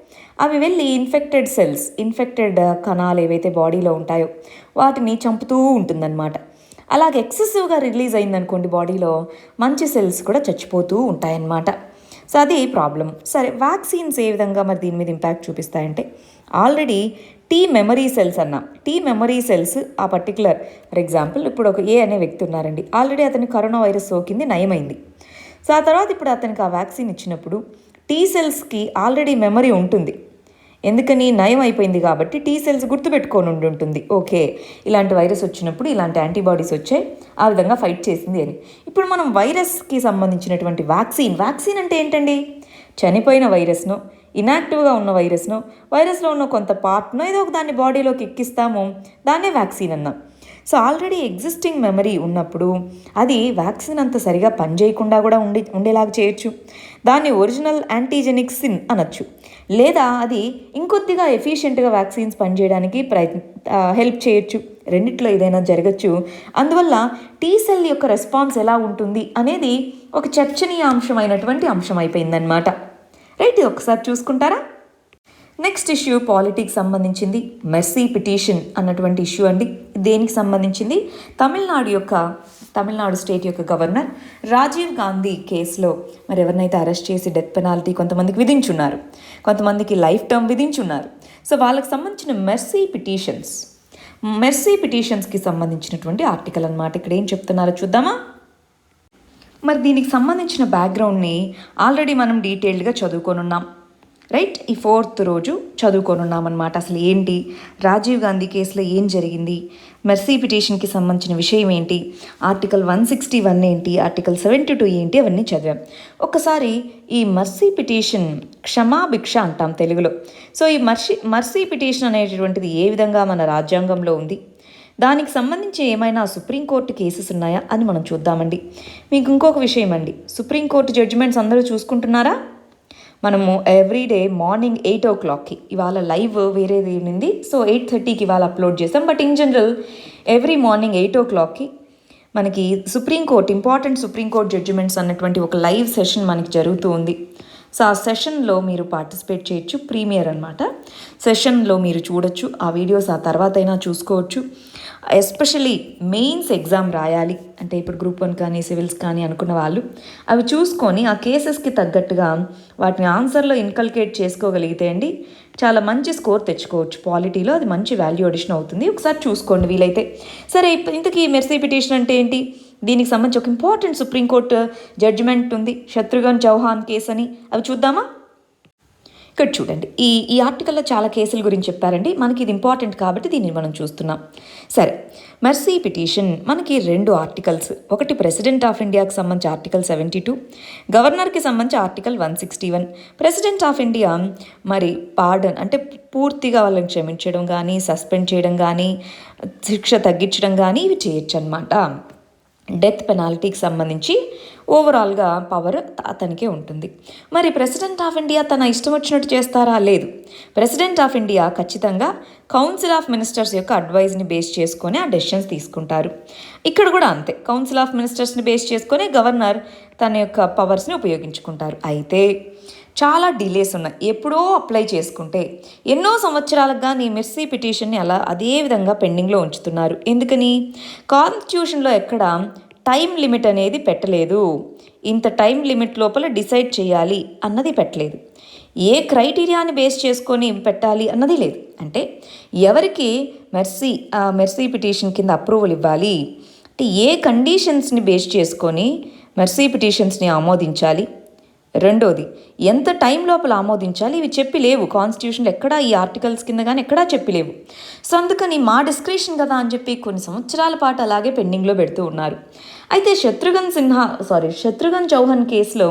అవి వెళ్ళి ఇన్ఫెక్టెడ్ సెల్స్, ఇన్ఫెక్టెడ్ కణాలు ఏవైతే బాడీలో ఉంటాయో వాటిని చంపుతూ ఉంటుందన్నమాట. అలాగే ఎక్సెసివ్గా రిలీజ్ అయిందనుకోండి బాడీలో, మంచి సెల్స్ కూడా చచ్చిపోతూ ఉంటాయన్నమాట. సో అది ప్రాబ్లం. సరే, వ్యాక్సిన్స్ ఏ విధంగా మరి దీని మీద ఇంపాక్ట్ చూపిస్తాయంటే, already T memory cells T memory cells ఆ పర్టికులర్, ఫర్ ఎగ్జాంపుల్ ఇప్పుడు ఒక ఏ అనే వ్యక్తి ఉన్నారండి, ఆల్రెడీ అతనికి కరోనా వైరస్ సోకింది, నయమైంది. సో ఆ తర్వాత ఇప్పుడు అతనికి ఆ వ్యాక్సిన్ ఇచ్చినప్పుడు టీ సెల్స్కి ఆల్రెడీ మెమరీ ఉంటుంది. ఎందుకని? నయం అయిపోయింది కాబట్టి టీ సెల్స్ గుర్తుపెట్టుకొని ఉంటుంది. ఓకే, ఇలాంటి వైరస్ వచ్చినప్పుడు ఇలాంటి యాంటీబాడీస్ వచ్చాయి, ఆ విధంగా ఫైట్ చేసింది అని. ఇప్పుడు మనం వైరస్కి సంబంధించినటువంటి వ్యాక్సిన్ అంటే ఏంటండి? చనిపోయిన వైరస్ను, ఇనాక్టివ్గా ఉన్న వైరస్ను, వైరస్లో ఉన్న కొంత పార్ట్నో ఏదో ఒక దాన్ని బాడీలోకి ఎక్కిస్తాము, దాన్నే వ్యాక్సిన్ అన్నాం. సో ఆల్రెడీ ఎగ్జిస్టింగ్ మెమరీ ఉన్నప్పుడు అది వ్యాక్సిన్ అంత సరిగా పనిచేయకుండా కూడా ఉండేలాగా చేయొచ్చు. దాన్ని ఒరిజినల్ యాంటీజెనిక్ సిన్ అనొచ్చు. లేదా అది ఇంకొద్దిగా ఎఫిషియెంట్గా వ్యాక్సిన్స్ పనిచేయడానికి హెల్ప్ చేయొచ్చు. రెండిట్లో ఏదైనా జరగచ్చు. అందువల్ల టీ సెల్ యొక్క రెస్పాన్స్ ఎలా ఉంటుంది అనేది ఒక చర్చనీయాంశమైనటువంటి అంశం అయిపోయిందనమాట. రైట్, ఇది ఒకసారి చూసుకుంటారా? నెక్స్ట్ ఇష్యూ పాలిటిక్స్ సంబంధించింది. మెర్సీ పిటిషన్ అన్నటువంటి ఇష్యూ అండి. దేనికి సంబంధించింది? తమిళనాడు స్టేట్ యొక్క గవర్నర్ రాజీవ్ గాంధీ కేసులో మరి ఎవరినైతే అరెస్ట్ చేసి డెత్ పెనాల్టీ కొంతమందికి విధించున్నారు, కొంతమందికి లైఫ్ టర్మ్ విధించున్నారు. సో వాళ్ళకి సంబంధించిన మెర్సీ పిటిషన్స్కి సంబంధించినటువంటి ఆర్టికల్ అన్నమాట. ఇక్కడ ఏం చెప్తున్నారో చూద్దామా? మరి దీనికి సంబంధించిన బ్యాక్గ్రౌండ్ని ఆల్రెడీ మనం డీటెయిల్డ్గా చదువుకొనున్నాం. రైట్, ఈ 4th రోజు చదువుకొనున్నామన్నమాట. అసలు ఏంటి, రాజీవ్ గాంధీ కేసులో ఏం జరిగింది, మెర్సీ పిటిషన్కి సంబంధించిన విషయం ఏంటి, ఆర్టికల్ 161 ఏంటి, ఆర్టికల్ 72 ఏంటి, అవన్నీ చదివాం. ఒక్కసారి ఈ మెర్సీ పిటిషన్, క్షమాభిక్ష అంటాం తెలుగులో. సో ఈ మెర్సీ పిటిషన్ అనేటటువంటిది ఏ విధంగా మన రాజ్యాంగంలో ఉంది, దానికి సంబంధించి ఏమైనా సుప్రీంకోర్టు కేసెస్ ఉన్నాయా అని మనం చూద్దామండి. మీకు ఇంకొక విషయం అండి, సుప్రీంకోర్టు జడ్జిమెంట్స్ అందరూ చూసుకుంటున్నారా? మనము ఎవ్రీడే మార్నింగ్ 8 o'clockకి, ఇవాళ లైవ్ వేరేది ఉంది, సో 8:30కి ఇవాళ అప్లోడ్ చేస్తాం. But in general every morning 8 o'clockకి మనకి ఇంపార్టెంట్ సుప్రీంకోర్టు జడ్జిమెంట్స్ అన్నటువంటి ఒక లైవ్ సెషన్ మనకి జరుగుతూ ఉంది. సో ఆ సెషన్లో మీరు పార్టిసిపేట్ చేయొచ్చు. ప్రీమియర్ అనమాట. సెషన్లో మీరు చూడొచ్చు. ఆ వీడియోస్ ఆ తర్వాత అయినా చూసుకోవచ్చు. ఎస్పెషలీ మెయిన్స్ ఎగ్జామ్ రాయాలి అంటే ఇప్పుడు గ్రూప్ 1 కానీ సివిల్స్ కానీ అనుకున్న వాళ్ళు అవి చూసుకొని ఆ కేసెస్కి తగ్గట్టుగా వాటిని ఆన్సర్లో ఇన్కల్కేట్ చేసుకోగలిగితే అండి చాలా మంచి స్కోర్ తెచ్చుకోవచ్చు. పాలిటీలో అది మంచి వాల్యూ అడిషన్ అవుతుంది. ఒకసారి చూసుకోండి వీలైతే. సరే, ఇంతకీ మెర్సీ పిటిషన్ అంటే ఏంటి? దీనికి సంబంధించి ఒక ఇంపార్టెంట్ సుప్రీంకోర్టు జడ్జిమెంట్ ఉంది, శత్రుఘ్న చౌహాన్ కేసు అని. అవి చూద్దామా? ఇక్కడ చూడండి, ఈ ఆర్టికల్లో చాలా కేసుల గురించి చెప్పారండి. మనకి ఇది ఇంపార్టెంట్ కాబట్టి దీన్ని మనం చూస్తున్నాం. సరే, మెర్సీ పిటిషన్ మనకి 2 ఆర్టికల్స్. ఒకటి ప్రెసిడెంట్ ఆఫ్ ఇండియాకి సంబంధించి ఆర్టికల్ 72, గవర్నర్కి సంబంధించి ఆర్టికల్ 161. ప్రెసిడెంట్ ఆఫ్ ఇండియా మరి పార్డన్ అంటే పూర్తిగా వాళ్ళని క్షమించడం కానీ, సస్పెండ్ చేయడం కానీ, శిక్ష తగ్గించడం కానీ ఇవి చేయొచ్చు అనమాట. డెత్ పెనాల్టీకి సంబంధించి ఓవరాల్గా పవర్ అతనికే ఉంటుంది. మరి ప్రెసిడెంట్ ఆఫ్ ఇండియా తన ఇష్టం వచ్చినట్టు చేస్తారా? లేదు. ప్రెసిడెంట్ ఆఫ్ ఇండియా ఖచ్చితంగా కౌన్సిల్ ఆఫ్ మినిస్టర్స్ యొక్క అడ్వైజ్ని బేస్ చేసుకొని ఆ డెసిషన్స్ తీసుకుంటారు. ఇక్కడ కూడా అంతే, కౌన్సిల్ ఆఫ్ మినిస్టర్స్ని బేస్ చేసుకొని గవర్నర్ తన యొక్క పవర్స్ని ఉపయోగించుకుంటారు. అయితే చాలా డిలేస్ ఉన్నాయి. ఎప్పుడో అప్లై చేసుకుంటే ఎన్నో సంవత్సరాలకు కానీ మెర్సీ పిటిషన్ని అదే విధంగా పెండింగ్లో ఉంచుతున్నారు. ఎందుకని? కాన్స్టిట్యూషన్లో ఎక్కడ టైం లిమిట్ అనేది పెట్టలేదు. ఇంత టైం లిమిట్ లోపల డిసైడ్ చేయాలి అన్నది పెట్టలేదు. ఏ క్రైటీరియాని బేస్ చేసుకొని పెట్టాలి అన్నది లేదు. అంటే ఎవరికి మెర్సీ పిటిషన్ కింద అప్రూవల్ ఇవ్వాలి అంటే ఏ కండిషన్స్ని బేస్ చేసుకొని మెర్సీ పిటిషన్స్ని ఆమోదించాలి, రెండోది ఎంత టైం లోపల ఆమోదించాలి, ఇవి చెప్పి లేవు కాన్స్టిట్యూషన్లో ఎక్కడా, ఈ ఆర్టికల్స్ కింద కానీ ఎక్కడా చెప్పి లేవు. సో అందుకని మా డిస్క్రిప్షన్ కదా అని చెప్పి కొన్ని సంవత్సరాల పాటు అలాగే పెండింగ్లో పెడుతూ ఉన్నారు. అయితే శత్రుఘ్న చౌహాన్ కేసులో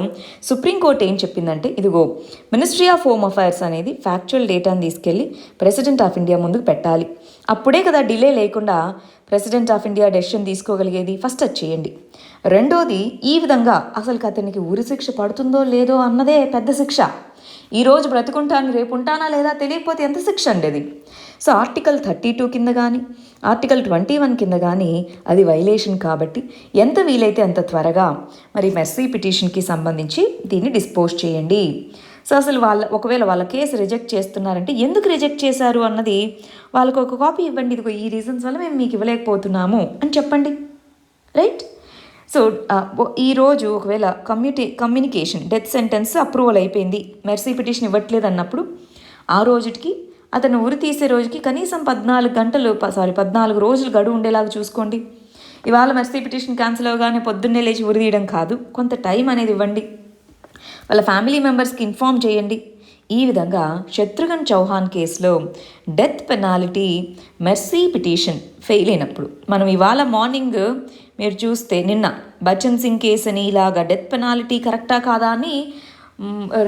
సుప్రీంకోర్టు ఏం చెప్పిందంటే, ఇదిగో మినిస్ట్రీ ఆఫ్ హోమ్ అఫైర్స్ అనేది ఫ్యాక్చువల్ డేటాను తీసుకెళ్ళి ప్రెసిడెంట్ ఆఫ్ ఇండియా ముందుకు పెట్టాలి. అప్పుడే కదా డిలే లేకుండా ప్రెసిడెంట్ ఆఫ్ ఇండియా డెసిషన్ తీసుకోగలిగేది? ఫస్ట్ అది చేయండి. రెండోది, ఈ విధంగా అసలు అతనికి ఉరి శిక్ష పడుతుందో లేదో అన్నదే పెద్ద శిక్ష. ఈరోజు బ్రతుకుంటాను రేపు ఉంటానా లేదా తెలియకపోతే ఎంత శిక్ష అండి అది. సో ఆర్టికల్ 32 కింద కానీ ఆర్టికల్ 21 కింద కానీ అది వైలేషన్ కాబట్టి ఎంత వీలైతే అంత త్వరగా మరి మెర్సీ పిటిషన్కి సంబంధించి దీన్ని డిస్పోజ్ చేయండి. సో అసలు ఒకవేళ వాళ్ళ కేసు రిజెక్ట్ చేస్తున్నారంటే ఎందుకు రిజెక్ట్ చేశారు అన్నది వాళ్ళకు ఒక కాపీ ఇవ్వండి. ఇదిగో ఈ రీజన్స్ వల్ల మేము మీకు ఇవ్వలేకపోతున్నాము అని చెప్పండి. రైట్. సో ఈరోజు ఒకవేళ కమ్యూనికేషన్ డెత్ సెంటెన్స్ అప్రూవల్ అయిపోయింది, మెర్సీ పిటిషన్ ఇవ్వట్లేదు అన్నప్పుడు ఆ రోజుకి అతను ఉరి తీసే రోజుకి కనీసం 14 రోజులు గడువు ఉండేలాగా చూసుకోండి. ఇవాళ మెర్సీ పిటిషన్ క్యాన్సిల్ అవగానే పొద్దున్నే లేచి ఉరి తీయడం కాదు, కొంత టైం అనేది ఇవ్వండి. వాళ్ళ ఫ్యామిలీ మెంబర్స్కి ఇన్ఫామ్ చేయండి. ఈ విధంగా శత్రుఘ్న్ చౌహాన్ కేసులో death penalty mercy petition fail అయినప్పుడు మనం ఇవాళ మార్నింగ్ మీరు చూస్తే నిన్న బచ్చన్ సింగ్ కేసు అని ఇలాగా డెత్ పెనాల్టీ కరెక్టా కాదా అని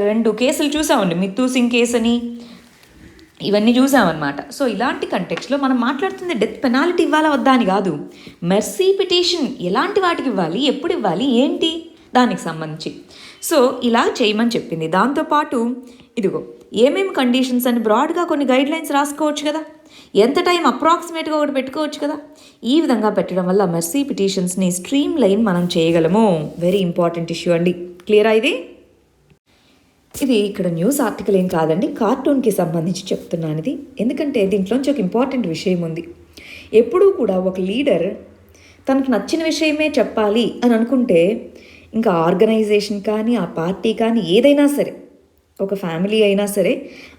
2 కేసులు చూసామండి. మిత్తూ సింగ్ కేసు అని ఇవన్నీ చూసామన్నమాట. సో ఇలాంటి కంటెక్స్లో మనం మాట్లాడుతుంది డెత్ పెనాల్టీ ఇవ్వాలా వద్దా అని కాదు, మెర్సీ పిటిషన్ ఎలాంటి వాటికి ఇవ్వాలి, ఎప్పుడు ఇవ్వాలి, ఏంటి దానికి సంబంధించి. సో ఇలా చేయమని చెప్పింది. దాంతోపాటు ఇదిగో ఏమేమి కండిషన్స్ అని బ్రాడ్గా కొన్ని గైడ్లైన్స్ రాసుకోవచ్చు కదా, ఎంత టైం అప్రాక్సిమేట్గా ఒకటి పెట్టుకోవచ్చు కదా. ఈ విధంగా పెట్టడం వల్ల మెర్సీ పిటిషన్స్ని స్ట్రీమ్ లైన్ మనం చేయగలము. వెరీ ఇంపార్టెంట్ ఇష్యూ అండి. క్లియరా? ఇది ఇక్కడ న్యూస్ ఆర్టికల్ ఏం కాదండి, కార్టూన్కి సంబంధించి చెప్తున్నాను ఇది. ఎందుకంటే దీంట్లోంచి ఒక ఇంపార్టెంట్ విషయం ఉంది. ఎప్పుడూ కూడా ఒక లీడర్ తనకు నచ్చిన విషయమే చెప్పాలి అని అనుకుంటే ఇంకా ఆర్గనైజేషన్ కానీ ఆ పార్టీ కానీ ఏదైనా సరే, ఒక ఫ్యామిలీ అయినా సరే,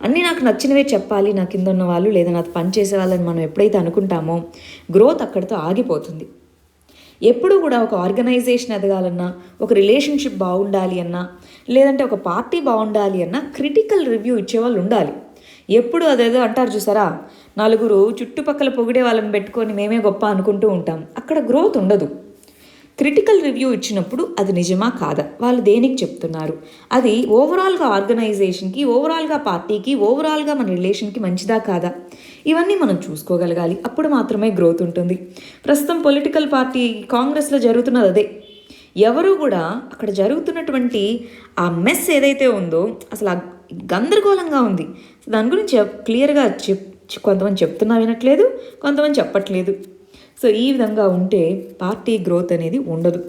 అన్నీ నాకు నచ్చినవే చెప్పాలి నా కింద ఉన్న వాళ్ళు లేదా నాతో పనిచేసే వాళ్ళని మనం ఎప్పుడైతే అనుకుంటామో గ్రోత్ అక్కడితో ఆగిపోతుంది. ఎప్పుడూ కూడా ఒక ఆర్గనైజేషన్ ఎదగాలన్నా, ఒక రిలేషన్షిప్ బాగుండాలి అన్నా, లేదంటే ఒక పార్టీ బాగుండాలి అన్నా క్రిటికల్ రివ్యూ ఇచ్చేవాళ్ళు ఉండాలి. ఎప్పుడు అదేదో అంటారు చూసారా, నలుగురు చుట్టుపక్కల పొగిడే వాళ్ళని పెట్టుకొని మేమే గొప్ప అనుకుంటూ ఉంటాం, అక్కడ గ్రోత్ ఉండదు. క్రిటికల్ రివ్యూ ఇచ్చినప్పుడు అది నిజమా కాదా, వాళ్ళు దేనికి చెప్తున్నారు, అది ఓవరాల్గా ఆర్గనైజేషన్కి, ఓవరాల్గా పార్టీకి, ఓవరాల్గా మన రిలేషన్కి మంచిదా కాదా, ఇవన్నీ మనం చూసుకోగలగాలి. అప్పుడు మాత్రమే గ్రోత్ ఉంటుంది. ప్రస్తుతం పొలిటికల్ పార్టీ కాంగ్రెస్లో జరుగుతున్నది అదే. ఎవరు కూడా అక్కడ జరుగుతున్నటువంటి ఆ మెస్ ఏదైతే ఉందో అసలు గందరగోళంగా ఉంది. దాని గురించి క్లియర్గా కొంతమంది చెప్తున్నా వినట్లేదు, కొంతమంది చెప్పట్లేదు. సో ఈ విధంగా ఉంటే పార్టీ గ్రోత్ అనేది ఉండదు.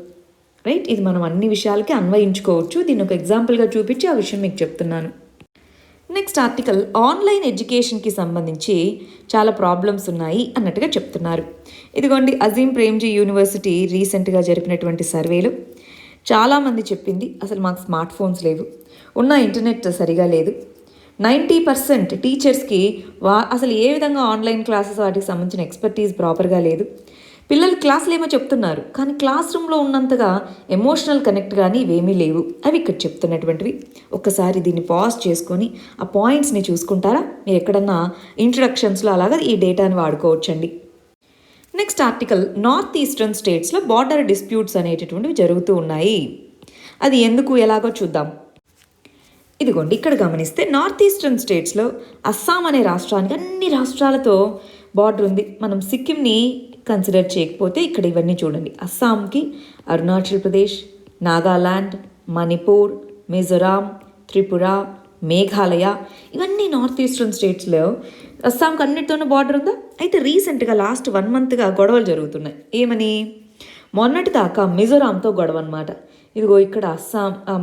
రైట్. ఇది మనం అన్ని విషయాలకి అన్వయించుకోవచ్చు. దీన్ని ఒక ఎగ్జాంపుల్గా చూపించి ఆ విషయం మీకు చెప్తున్నాను. నెక్స్ట్ ఆర్టికల్ ఆన్లైన్ ఎడ్యుకేషన్కి సంబంధించి చాలా ప్రాబ్లమ్స్ ఉన్నాయి అన్నట్టుగా చెప్తున్నారు. ఇదిగోండి అజీం ప్రేమ్జీ యూనివర్సిటీ రీసెంట్గా జరిపినటువంటి సర్వేలో చాలామంది చెప్పింది అసలు మాకు స్మార్ట్ ఫోన్స్ లేవు, ఉన్న ఇంటర్నెట్ సరిగా లేదు, 90% టీచర్స్కి అసలు ఏ విధంగా ఆన్లైన్ క్లాసెస్ వాటికి సంబంధించిన ఎక్స్పర్టీస్ ప్రాపర్గా లేదు. పిల్లలు క్లాసులు ఏమో చెప్తున్నారు కానీ క్లాస్ రూమ్లో ఉన్నంతగా ఎమోషనల్ కనెక్ట్ కానీ ఇవేమీ లేవు. అవి ఇక్కడ చెప్తున్నటువంటివి. ఒక్కసారి దీన్ని పాజ్ చేసుకొని ఆ పాయింట్స్ని చూసుకుంటారా? మీరు ఎక్కడన్నా ఇంట్రడక్షన్స్లో అలాగా ఈ డేటాని వాడుకోవచ్చండి. నెక్స్ట్ ఆర్టికల్ నార్త్ ఈస్టర్న్ స్టేట్స్లో బార్డర్ డిస్ప్యూట్స్ అనేటటువంటివి జరుగుతూ ఉన్నాయి. అది ఎందుకు ఎలాగో చూద్దాం. ఇదిగోండి ఇక్కడ గమనిస్తే నార్త్ ఈస్టర్న్ స్టేట్స్లో అస్సాం అనే రాష్ట్రానికి అన్ని రాష్ట్రాలతో బార్డర్ ఉంది. మనం సిక్కింని కన్సిడర్ చేయకపోతే ఇక్కడ ఇవన్నీ చూడండి. అస్సాంకి అరుణాచల్ ప్రదేశ్, నాగాలాండ్, మణిపూర్, మిజోరాం, త్రిపుర, మేఘాలయ, ఇవన్నీ నార్త్ ఈస్టర్న్ స్టేట్స్లో అస్సాంకి అన్నిటితోనూ బార్డర్ ఉందా? అయితే రీసెంట్గా లాస్ట్ 1 మంత్గా గొడవలు జరుగుతున్నాయి. ఏమని? మొన్నటి దాకా మిజోరాంతో గొడవ అనమాట. ఇదిగో ఇక్కడ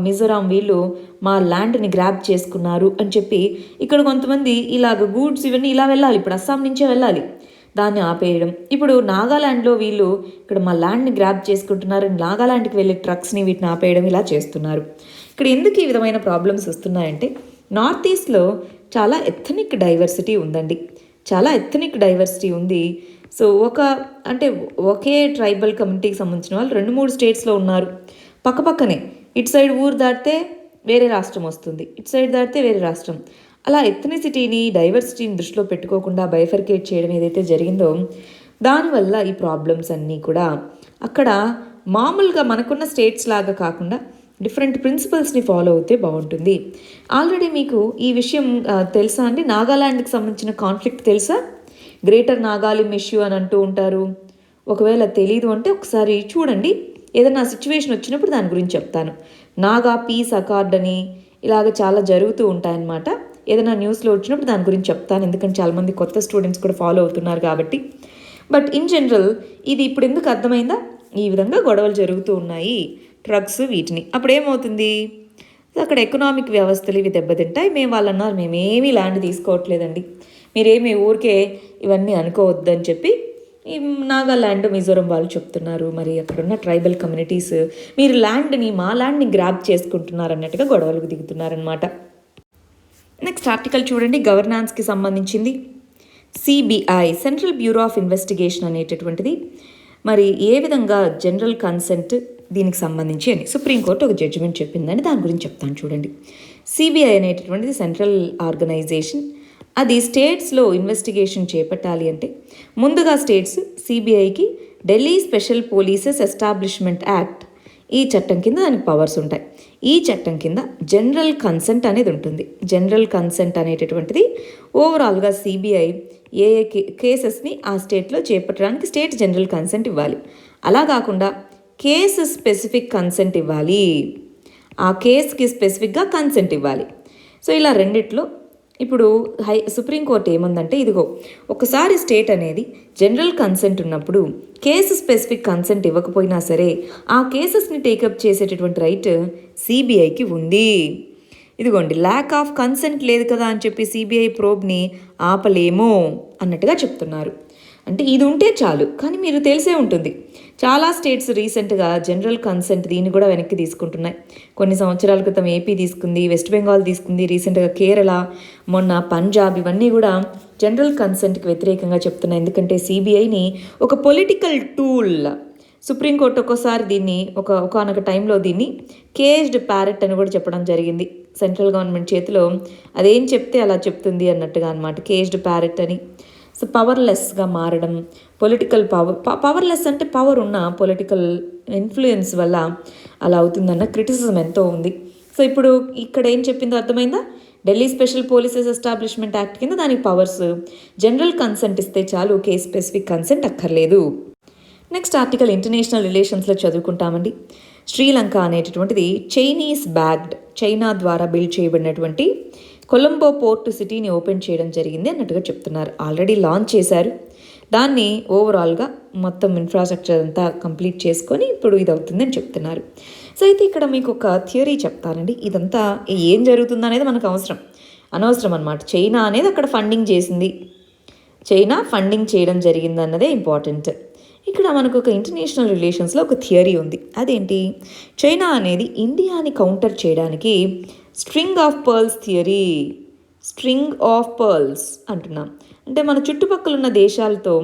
మిజోరాం వీళ్ళు మా ల్యాండ్ని గ్రాబ్ చేసుకున్నారు అని చెప్పి ఇక్కడ కొంతమంది ఇలాగ గూడ్స్ ఇవన్నీ ఇలా వెళ్ళాలి, ఇప్పుడు అస్సాం నుంచే వెళ్ళాలి, దాన్ని ఆపేయడం. ఇప్పుడు నాగాలాండ్లో వీళ్ళు ఇక్కడ మా ల్యాండ్ని గ్రాబ్ చేసుకుంటున్నారు, నాగాలాండ్కి వెళ్ళే ట్రక్స్ని వీటిని ఆపేయడం, ఇలా చేస్తున్నారు. ఇక్కడ ఎందుకు ఈ విధమైన ప్రాబ్లమ్స్ వస్తున్నాయంటే నార్త్ ఈస్ట్లో చాలా ఎథనిక్ డైవర్సిటీ ఉందండి, చాలా ఎథనిక్ డైవర్సిటీ ఉంది. సో ఒకే ట్రైబల్ కమ్యూనిటీకి సంబంధించిన వాళ్ళు 2-3 స్టేట్స్లో ఉన్నారు. పక్కపక్కనే, ఇటు సైడ్ ఊరు దాటితే వేరే రాష్ట్రం వస్తుంది, ఇటు సైడ్ దాటితే వేరే రాష్ట్రం. అలా ఎథనిసిటీని, డైవర్సిటీని దృష్టిలో పెట్టుకోకుండా బైఫర్కేట్ చేయడం ఏదైతే జరిగిందో దానివల్ల ఈ ప్రాబ్లమ్స్ అన్నీ కూడా అక్కడ మామూలుగా మనకున్న స్టేట్స్ లాగా కాకుండా డిఫరెంట్ ప్రిన్సిపల్స్ని ఫాలో అవుతే బాగుంటుంది. ఆల్రెడీ మీకు ఈ విషయం తెలుసా అండి? నాగాలాండ్కి సంబంధించిన కాన్ఫ్లిక్ట్ తెలుసా? గ్రేటర్ నాగాలిం ఇష్యూ అని అంటూ ఉంటారు. ఒకవేళ తెలీదు అంటే ఒకసారి చూడండి, ఏదైనా సిచ్యువేషన్ వచ్చినప్పుడు దాని గురించి చెప్తాను. నాగా పీస్ అకార్డ్ అని ఇలాగ చాలా జరుగుతూ ఉంటాయన్నమాట. ఏదైనా న్యూస్లో వచ్చినప్పుడు దాని గురించి చెప్తాను, ఎందుకంటే చాలామంది కొత్త స్టూడెంట్స్ కూడా ఫాలో అవుతున్నారు కాబట్టి. బట్ ఇన్ జనరల్ ఇది ఇప్పుడు ఎందుకు అర్థమైందా? ఈ విధంగా గొడవలు జరుగుతూ ఉన్నాయి, డ్రగ్స్ వీటిని. అప్పుడు ఏమవుతుంది, అక్కడ ఎకనామిక్ వ్యవస్థలు ఇవి దెబ్బతింటాయి. మేము వాళ్ళు అన్నారు మేమేమీ ల్యాండ్ తీసుకోవట్లేదండి, మీరేమి ఊరికే ఇవన్నీ అనుకోవద్దని చెప్పి ఈ నాగాల్యాండ్ మిజోరం వాళ్ళు చెప్తున్నారు. మరి అక్కడున్న ట్రైబల్ కమ్యూనిటీస్ మీరు ల్యాండ్ని మా ల్యాండ్ని గ్రాబ్ చేసుకుంటున్నారు అన్నట్టుగా గొడవలకు దిగుతున్నారనమాట. నెక్స్ట్ ఆర్టికల్ చూడండి, గవర్నాన్స్కి సంబంధించింది. CBI central bureau of investigation అనేటటువంటిది మరి ఏ విధంగా జనరల్ కన్సెంట్ దీనికి సంబంధించి అని సుప్రీంకోర్టు ఒక జడ్జిమెంట్ చెప్పిందని దాని గురించి చెప్తాను చూడండి. సిబిఐ అనేటటువంటిది సెంట్రల్ ఆర్గనైజేషన్. అది స్టేట్స్లో ఇన్వెస్టిగేషన్ చేపట్టాలి అంటే ముందుగా స్టేట్స్ సిబిఐకి Delhi special polices establishment act, ఈ చట్టం కింద దానికి పవర్స్ ఉంటాయి. ఈ చట్టం కింద జనరల్ కన్సెంట్ అనేది ఉంటుంది. జనరల్ కన్సెంట్ అనేటటువంటిది ఓవరాల్గా సిబిఐ ఏ కేసెస్ని ఆ స్టేట్లో చేపట్టడానికి స్టేట్ జనరల్ కన్సెంట్ ఇవ్వాలి. అలా కాకుండా కేసు స్పెసిఫిక్ కన్సెంట్ ఇవ్వాలి, ఆ కేసుకి స్పెసిఫిక్గా కన్సెంట్ ఇవ్వాలి. సో ఇలా రెండిట్లో ఇప్పుడు సుప్రీంకోర్టు ఏముందంటే, ఇదిగో ఒకసారి స్టేట్ అనేది జనరల్ కన్సెంట్ ఉన్నప్పుడు కేసు స్పెసిఫిక్ కన్సెంట్ ఇవ్వకపోయినా సరే ఆ కేసెస్ని టేకప్ చేసేటటువంటి రైట్ సిబిఐకి ఉంది. ఇదిగోండి, ల్యాక్ ఆఫ్ కన్సెంట్ లేదు కదా అని చెప్పి సిబిఐ ప్రోబ్ని ఆపలేమో అన్నట్టుగా చెప్తున్నారు. అంటే ఇది ఉంటే చాలు. కానీ మీరు తెలిసే ఉంటుంది, చాలా స్టేట్స్ రీసెంట్గా జనరల్ కన్సెంట్ దీన్ని కూడా వెనక్కి తీసుకుంటున్నాయి. కొన్ని సంవత్సరాల క్రితం ఏపీ తీసుకుంది, వెస్ట్ బెంగాల్ తీసుకుంది, రీసెంట్గా కేరళ, మొన్న పంజాబ్, ఇవన్నీ కూడా జనరల్ కన్సెంట్కి వ్యతిరేకంగా చెప్తున్నాయి. ఎందుకంటే సిబిఐని ఒక పొలిటికల్ టూల్, సుప్రీంకోర్టు ఒక్కోసారి దీన్ని ఒకనొక టైంలో దీన్ని కేజ్డ్ ప్యారెట్ అని కూడా చెప్పడం జరిగింది. సెంట్రల్ గవర్నమెంట్ చేతిలో అదేం చెప్తే అలా చెప్తుంది అన్నట్టుగా అనమాట, కేజ్డ్ ప్యారెట్ అని. సో పవర్లెస్గా మారడం, పొలిటికల్ పవర్లెస్ అంటే పవర్ ఉన్న పొలిటికల్ ఇన్ఫ్లుయెన్స్ వల్ల అలా అవుతుందన్న క్రిటిసిజం ఎంతో ఉంది. సో ఇప్పుడు ఇక్కడ ఏం చెప్పిందో అర్థమైందా? Delhi special polices establishment act కింద దానికి పవర్స్, జనరల్ కన్సెంట్ ఇస్తే చాలు, కేస్ స్పెసిఫిక్ కన్సెంట్ అక్కర్లేదు. నెక్స్ట్ ఆర్టికల్ ఇంటర్నేషనల్ రిలేషన్స్లో చదువుకుంటామండి. శ్రీలంక అనేటటువంటిది చైనీస్ బ్యాగ్డ్, చైనా ద్వారా బిల్డ్ చేయబడినటువంటి కొలంబో పోర్ట్ సిటీని ఓపెన్ చేయడం జరిగింది అన్నట్టుగా చెప్తున్నారు. ఆల్రెడీ లాంచ్ చేశారు దాన్ని. ఓవరాల్గా మొత్తం ఇన్ఫ్రాస్ట్రక్చర్ అంతా కంప్లీట్ చేసుకొని ఇప్పుడు ఇది అవుతుందని చెప్తున్నారు. సో అయితే ఇక్కడ మీకు ఒక థియరీ చెప్తానండి. ఇదంతా ఏం జరుగుతుంది అనేది మనకు అనవసరం అనమాట. చైనా అనేది అక్కడ ఫండింగ్ చేసింది, చైనా ఫండింగ్ చేయడం జరిగింది అన్నదే ఇంపార్టెంట్. ఇక్కడ మనకు ఒక ఇంటర్నేషనల్ రిలేషన్స్లో ఒక థియరీ ఉంది. అదేంటి, చైనా అనేది ఇండియాని కౌంటర్ చేయడానికి string of pearls theory, string of pearls అంటున్నాం. అంటే మన చుట్టుపక్కల ఉన్న దేశాలతో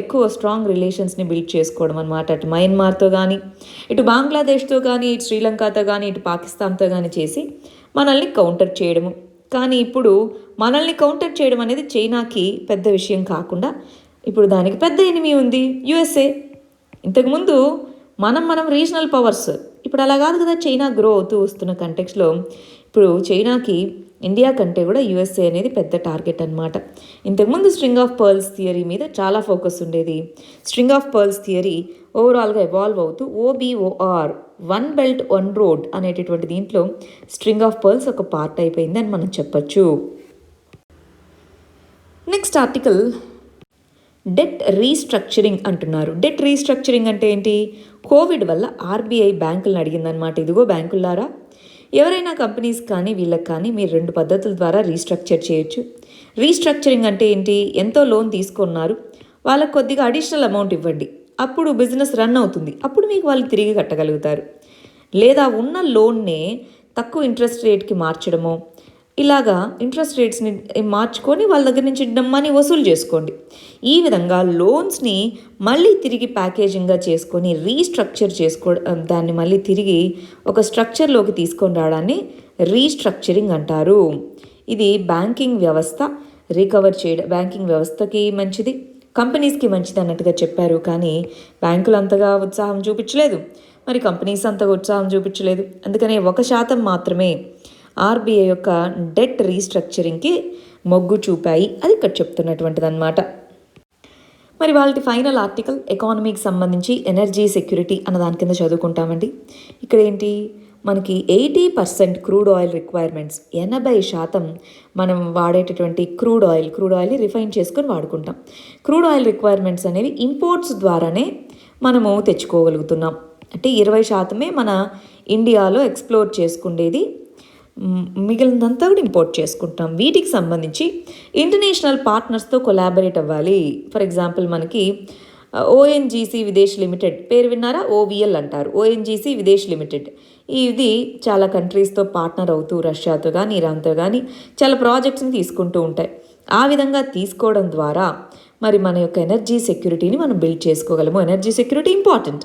ఎక్కువ స్ట్రాంగ్ రిలేషన్స్ని బిల్డ్ చేసుకోవడం అనమాట. అటు మయన్మార్తో కానీ, ఇటు బంగ్లాదేశ్తో కానీ, ఇటు శ్రీలంకతో కానీ, ఇటు పాకిస్తాన్తో కానీ చేసి మనల్ని కౌంటర్ చేయడము. కానీ ఇప్పుడు మనల్ని కౌంటర్ చేయడం అనేది చైనాకి పెద్ద విషయం కాకుండా ఇప్పుడు దానికి పెద్ద ఎనిమీ ఉంది, యుఎస్ఏ. ఇంతకుముందు మనం రీజనల్ పవర్స్, ఇప్పుడు అలా కాదు కదా. చైనా గ్రో అవుతూ వస్తున్న కంటెక్స్లో ఇప్పుడు చైనాకి ఇండియా కంటే కూడా యుఎస్ఏ అనేది పెద్ద టార్గెట్ అనమాట. ఇంతకుముందు స్ట్రింగ్ ఆఫ్ పర్ల్స్ థియరీ మీద చాలా ఫోకస్ ఉండేది. స్ట్రింగ్ ఆఫ్ పర్ల్స్ థియరీ ఓవరాల్గా ఎవాల్వ్ అవుతూ OBOR, one belt one road అనేటటువంటి దీంట్లో స్ట్రింగ్ ఆఫ్ పర్ల్స్ ఒక పార్ట్ అయిపోయింది అని మనం చెప్పచ్చు. నెక్స్ట్ ఆర్టికల్ డెట్ రీస్ట్రక్చరింగ్ అంటున్నారు. డెట్ రీస్ట్రక్చరింగ్ అంటే ఏంటి? కోవిడ్ వల్ల ఆర్బీఐ బ్యాంకులను అడిగిందనమాట. ఇదిగో బ్యాంకులారా, ఎవరైనా కంపెనీస్ కానీ వీళ్ళకి కానీ మీరు 2 పద్ధతుల ద్వారా రీస్ట్రక్చర్ చేయొచ్చు. రీస్ట్రక్చరింగ్ అంటే ఏంటి? ఎంతో లోన్ తీసుకున్నారు, వాళ్ళకు కొద్దిగా అడిషనల్ అమౌంట్ ఇవ్వండి, అప్పుడు బిజినెస్ రన్ అవుతుంది, అప్పుడు మీకు వాళ్ళు తిరిగి కట్టగలుగుతారు. లేదా ఉన్న లోన్నే తక్కువ ఇంట్రెస్ట్ రేట్కి మార్చడమో, ఇలాగా ఇంట్రెస్ట్ రేట్స్ని మార్చుకొని వాళ్ళ దగ్గర నుంచి మనీ వసూలు చేసుకోండి. ఈ విధంగా లోన్స్ని మళ్ళీ తిరిగి ప్యాకేజింగ్గా చేసుకొని రీస్ట్రక్చర్ దాన్ని మళ్ళీ తిరిగి ఒక స్ట్రక్చర్లోకి తీసుకొని రావడాన్ని రీస్ట్రక్చరింగ్ అంటారు. ఇది బ్యాంకింగ్ వ్యవస్థ రికవర్ చేయడం, బ్యాంకింగ్ వ్యవస్థకి మంచిది, కంపెనీస్కి మంచిది అన్నట్టుగా చెప్పారు. కానీ బ్యాంకులు అంతగా ఉత్సాహం చూపించలేదు, మరి కంపెనీస్ అంతగా ఉత్సాహం చూపించలేదు. అందుకనే 1% మాత్రమే ఆర్బీఐ యొక్క డెట్ రీస్ట్రక్చరింగ్కి మొగ్గు చూపాయి. అది ఇక్కడ చెప్తున్నటువంటిది అనమాట. మరి వాళ్ళ ఫైనల్ ఆర్టికల్ ఎకానమీకి సంబంధించి ఎనర్జీ సెక్యూరిటీ అన్న దాని కింద చదువుకుంటామండి. ఇక్కడ ఏంటి, మనకి 80% క్రూడ్ ఆయిల్ రిక్వైర్మెంట్స్, 80% మనం వాడేటటువంటి క్రూడ్ ఆయిల్ని రిఫైన్ చేసుకొని వాడుకుంటాం. క్రూడ్ ఆయిల్ రిక్వైర్మెంట్స్ అనేవి ఇంపోర్ట్స్ ద్వారానే మనము తెచ్చుకోగలుగుతున్నాం. అంటే 20% మన ఇండియాలో ఎక్స్ప్లోర్ చేసుకునేది, మిగిలినంతా కూడా ఇంపోర్ట్ చేసుకుంటాం. వీటికి సంబంధించి ఇంటర్నేషనల్ పార్ట్నర్స్తో కొలాబరేట్ అవ్వాలి. ఫర్ ఎగ్జాంపుల్ మనకి ఓఎన్జీసీ విదేశ్ లిమిటెడ్ పేరు విన్నారా, ఓవిఎల్ అంటారు, ఓఎన్జీసీ విదేశ్ లిమిటెడ్. ఇది చాలా కంట్రీస్తో పార్ట్నర్ అవుతూ రష్యాతో కానీ ఇరాన్తో కానీ చాలా ప్రాజెక్ట్స్ని తీసుకుంటూ ఉంటాయి. ఆ విధంగా తీసుకోవడం ద్వారా మరి మన యొక్క ఎనర్జీ సెక్యూరిటీని మనం బిల్డ్ చేసుకోగలము. Energy security important.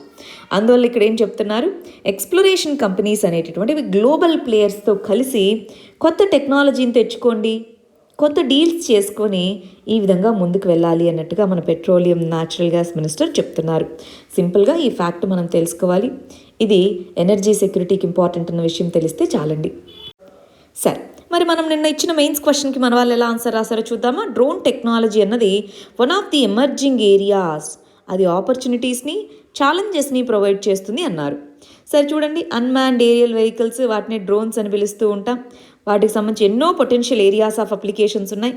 అందువల్ల ఇక్కడ ఏం చెప్తున్నారు, ఎక్స్ప్లోరేషన్ కంపెనీస్ అనేటటువంటివి గ్లోబల్ ప్లేయర్స్తో కలిసి కొత్త టెక్నాలజీని తెచ్చుకోండి, కొత్త డీల్స్ చేసుకొని ఈ విధంగా ముందుకు వెళ్ళాలి అన్నట్టుగా మన పెట్రోలియం న్యాచురల్ గ్యాస్ మినిస్టర్ చెప్తున్నారు. సింపుల్గా ఈ ఫ్యాక్ట్ మనం తెలుసుకోవాలి. ఇది ఎనర్జీ సెక్యూరిటీకి ఇంపార్టెంట్ అన్న విషయం తెలిస్తే చాలండి. సరే, మరి మనం నిన్న ఇచ్చిన మెయిన్స్ క్వశ్చన్కి మన వాళ్ళు ఎలా ఆన్సర్ రాశారో చూద్దామా. డ్రోన్ టెక్నాలజీ అన్నది one of the emerging areas. అది ఆపర్చునిటీస్ని, ఛాలెంజెస్ని ప్రొవైడ్ చేస్తుంది అన్నారు. సరే చూడండి, అన్మాన్డ్ ఏరియల్ వెహికల్స్, వాటిని డ్రోన్స్ అని పిలుస్తూ ఉంటాం. వాటికి సంబంధించి ఎన్నో పొటెన్షియల్ ఏరియాస్ ఆఫ్ అప్లికేషన్స్ ఉన్నాయి.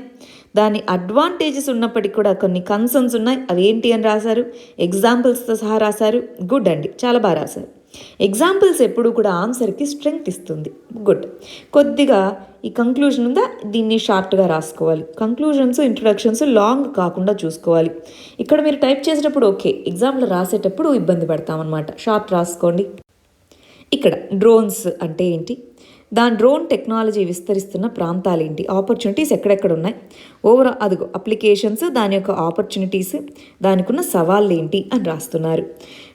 దాని అడ్వాంటేజెస్ ఉన్నప్పటికీ కూడా కొన్ని కన్సర్న్స్ ఉన్నాయి. అవి ఏంటి అని రాశారు, ఎగ్జాంపుల్స్తో సహా రాశారు. గుడ్ అండి, చాలా బాగా రాశారు. ఎగ్జాంపుల్స్ ఎప్పుడు కూడా ఆన్సర్కి స్ట్రెంగ్త్ ఇస్తుంది. గుడ్. కొద్దిగా ఈ కంక్లూజన్ ఉందా, దీన్ని షార్ట్గా రాసుకోవాలి. కంక్లూజన్స్, ఇంట్రొడక్షన్స్ లాంగ్ కాకుండా చూసుకోవాలి. ఇక్కడ మీరు టైప్ చేసేటప్పుడు ఓకే, ఎగ్జామ్లో రాసేటప్పుడు ఇబ్బంది పడతామన్నమాట. షార్ట్ రాసుకోండి. ఇక్కడ డ్రోన్స్ అంటే ఏంటి, దాని డ్రోన్ టెక్నాలజీ విస్తరిస్తున్న ప్రాంతాలు ఏంటి, ఆపర్చునిటీస్ ఎక్కడెక్కడ ఉన్నాయి, ఓవరాల్ అదిగో అప్లికేషన్స్, దాని యొక్క ఆపర్చునిటీస్, దానికి ఉన్న సవాళ్ళు ఏంటి అని రాస్తున్నారు.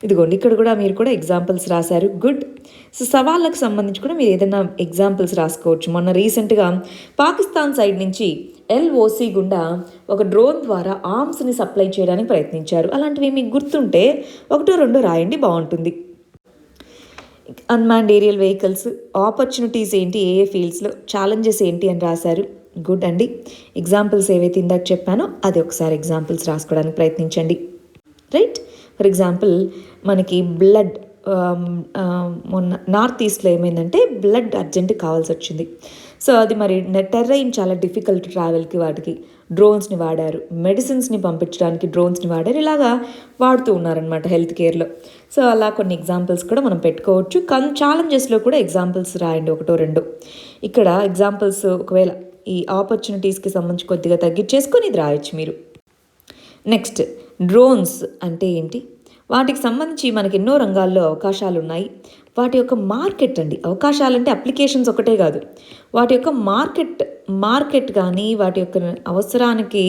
ఇదిగోండి ఇక్కడ కూడా మీరు కూడా ఎగ్జాంపుల్స్ రాశారు. గుడ్. సో సవాళ్ళకు సంబంధించి కూడా మీరు ఏదైనా ఎగ్జాంపుల్స్ రాసుకోవచ్చు. మొన్న రీసెంట్గా పాకిస్తాన్ సైడ్ నుంచి LOC గుండా ఒక డ్రోన్ ద్వారా ఆర్మ్స్ని సప్లై చేయడానికి ప్రయత్నించారు. అలాంటివి మీకు గుర్తుంటే 1-2 రాయండి, బాగుంటుంది. అన్మాన్డ్ ఏరియల్ వెహికల్స్, ఆపర్చునిటీస్ ఏంటి, ఏ ఫీల్డ్స్లో, ఛాలెంజెస్ ఏంటి అని రాశారు. గుడ్ అండి. ఎగ్జాంపుల్స్ ఏవైతే ఇందాక చెప్పానో అది ఒకసారి ఎగ్జాంపుల్స్ రాసుకోవడానికి ప్రయత్నించండి. రైట్. ఫర్ ఎగ్జాంపుల్ మనకి బ్లడ్, మొన్న నార్త్ ఈస్ట్లో ఏమైందంటే బ్లడ్ అర్జెంట్ కావాల్సి వచ్చింది. సో అది మరి టెర్రైన్ చాలా డిఫికల్ట్ ట్రావెల్కి, వాటికి డ్రోన్స్ని వాడారు. మెడిసిన్స్ని పంపించడానికి డ్రోన్స్ని వాడారు. ఇలాగా వాడుతూ ఉన్నారనమాట హెల్త్ కేర్లో. సో అలా కొన్ని ఎగ్జాంపుల్స్ కూడా మనం పెట్టుకోవచ్చు. ఛాలెంజెస్లో కూడా ఎగ్జాంపుల్స్ రాయండి, 1-2. ఇక్కడ ఎగ్జాంపుల్స్ ఒకవేళ ఈ ఆపర్చునిటీస్కి సంబంధించి కొద్దిగా తగ్గించేసుకొని ఇది రాయొచ్చు మీరు. నెక్స్ట్, డ్రోన్స్ అంటే ఏంటి, వాటికి సంబంధించి మనకి ఎన్నో రంగాల్లో అవకాశాలు ఉన్నాయి. వాటి యొక్క మార్కెట్ అండి, అవకాశాలంటే అప్లికేషన్స్ ఒకటే కాదు, వాటి యొక్క మార్కెట్ కానీ వాటి యొక్క అవసరానికి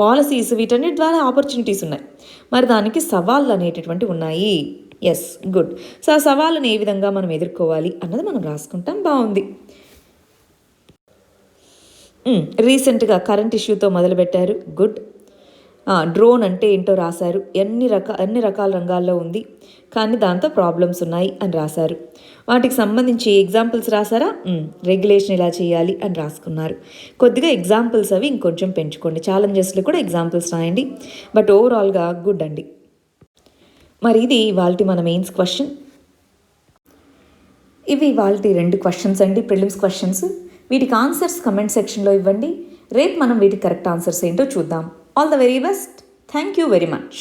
పాలసీస్, వీటన్నిటి ద్వారా ఆపర్చునిటీస్ ఉన్నాయి. మరి దానికి సవాళ్ళు అనేటటువంటి ఉన్నాయి. Yes, good. సో ఆ సవాళ్ళని ఏ విధంగా మనం ఎదుర్కోవాలి అన్నది మనం రాసుకుంటాం. బాగుంది. రీసెంట్గా కరెంట్ ఇష్యూతో మొదలుపెట్టారు. గుడ్. డ్రోన్ అంటే ఏంటో రాశారు. అన్ని రకాల రంగాల్లో ఉంది, కానీ దాంతో ప్రాబ్లమ్స్ ఉన్నాయి అని రాశారు. వాటికి సంబంధించి ఎగ్జాంపుల్స్ రాశారా, రెగ్యులేషన్ ఇలా చేయాలి అని రాసుకున్నారు. కొద్దిగా ఎగ్జాంపుల్స్ అవి ఇంకొంచెం పెంచుకోండి. ఛాలెంజెస్లో కూడా ఎగ్జాంపుల్స్ రాయండి. బట్ ఓవరాల్గా గుడ్ అండి. మరి ఇది ఇవాల్టి మన మెయిన్స్ క్వశ్చన్. ఇవి ఇవాల్టి 2 క్వశ్చన్స్ అండి, ప్రిలిమ్స్ క్వశ్చన్స్. వీటికి ఆన్సర్స్ కమెంట్ సెక్షన్లో ఇవ్వండి. రేపు మనం వీటికి కరెక్ట్ ఆన్సర్స్ ఏంటో చూద్దాం. All the very best. Thank you very much.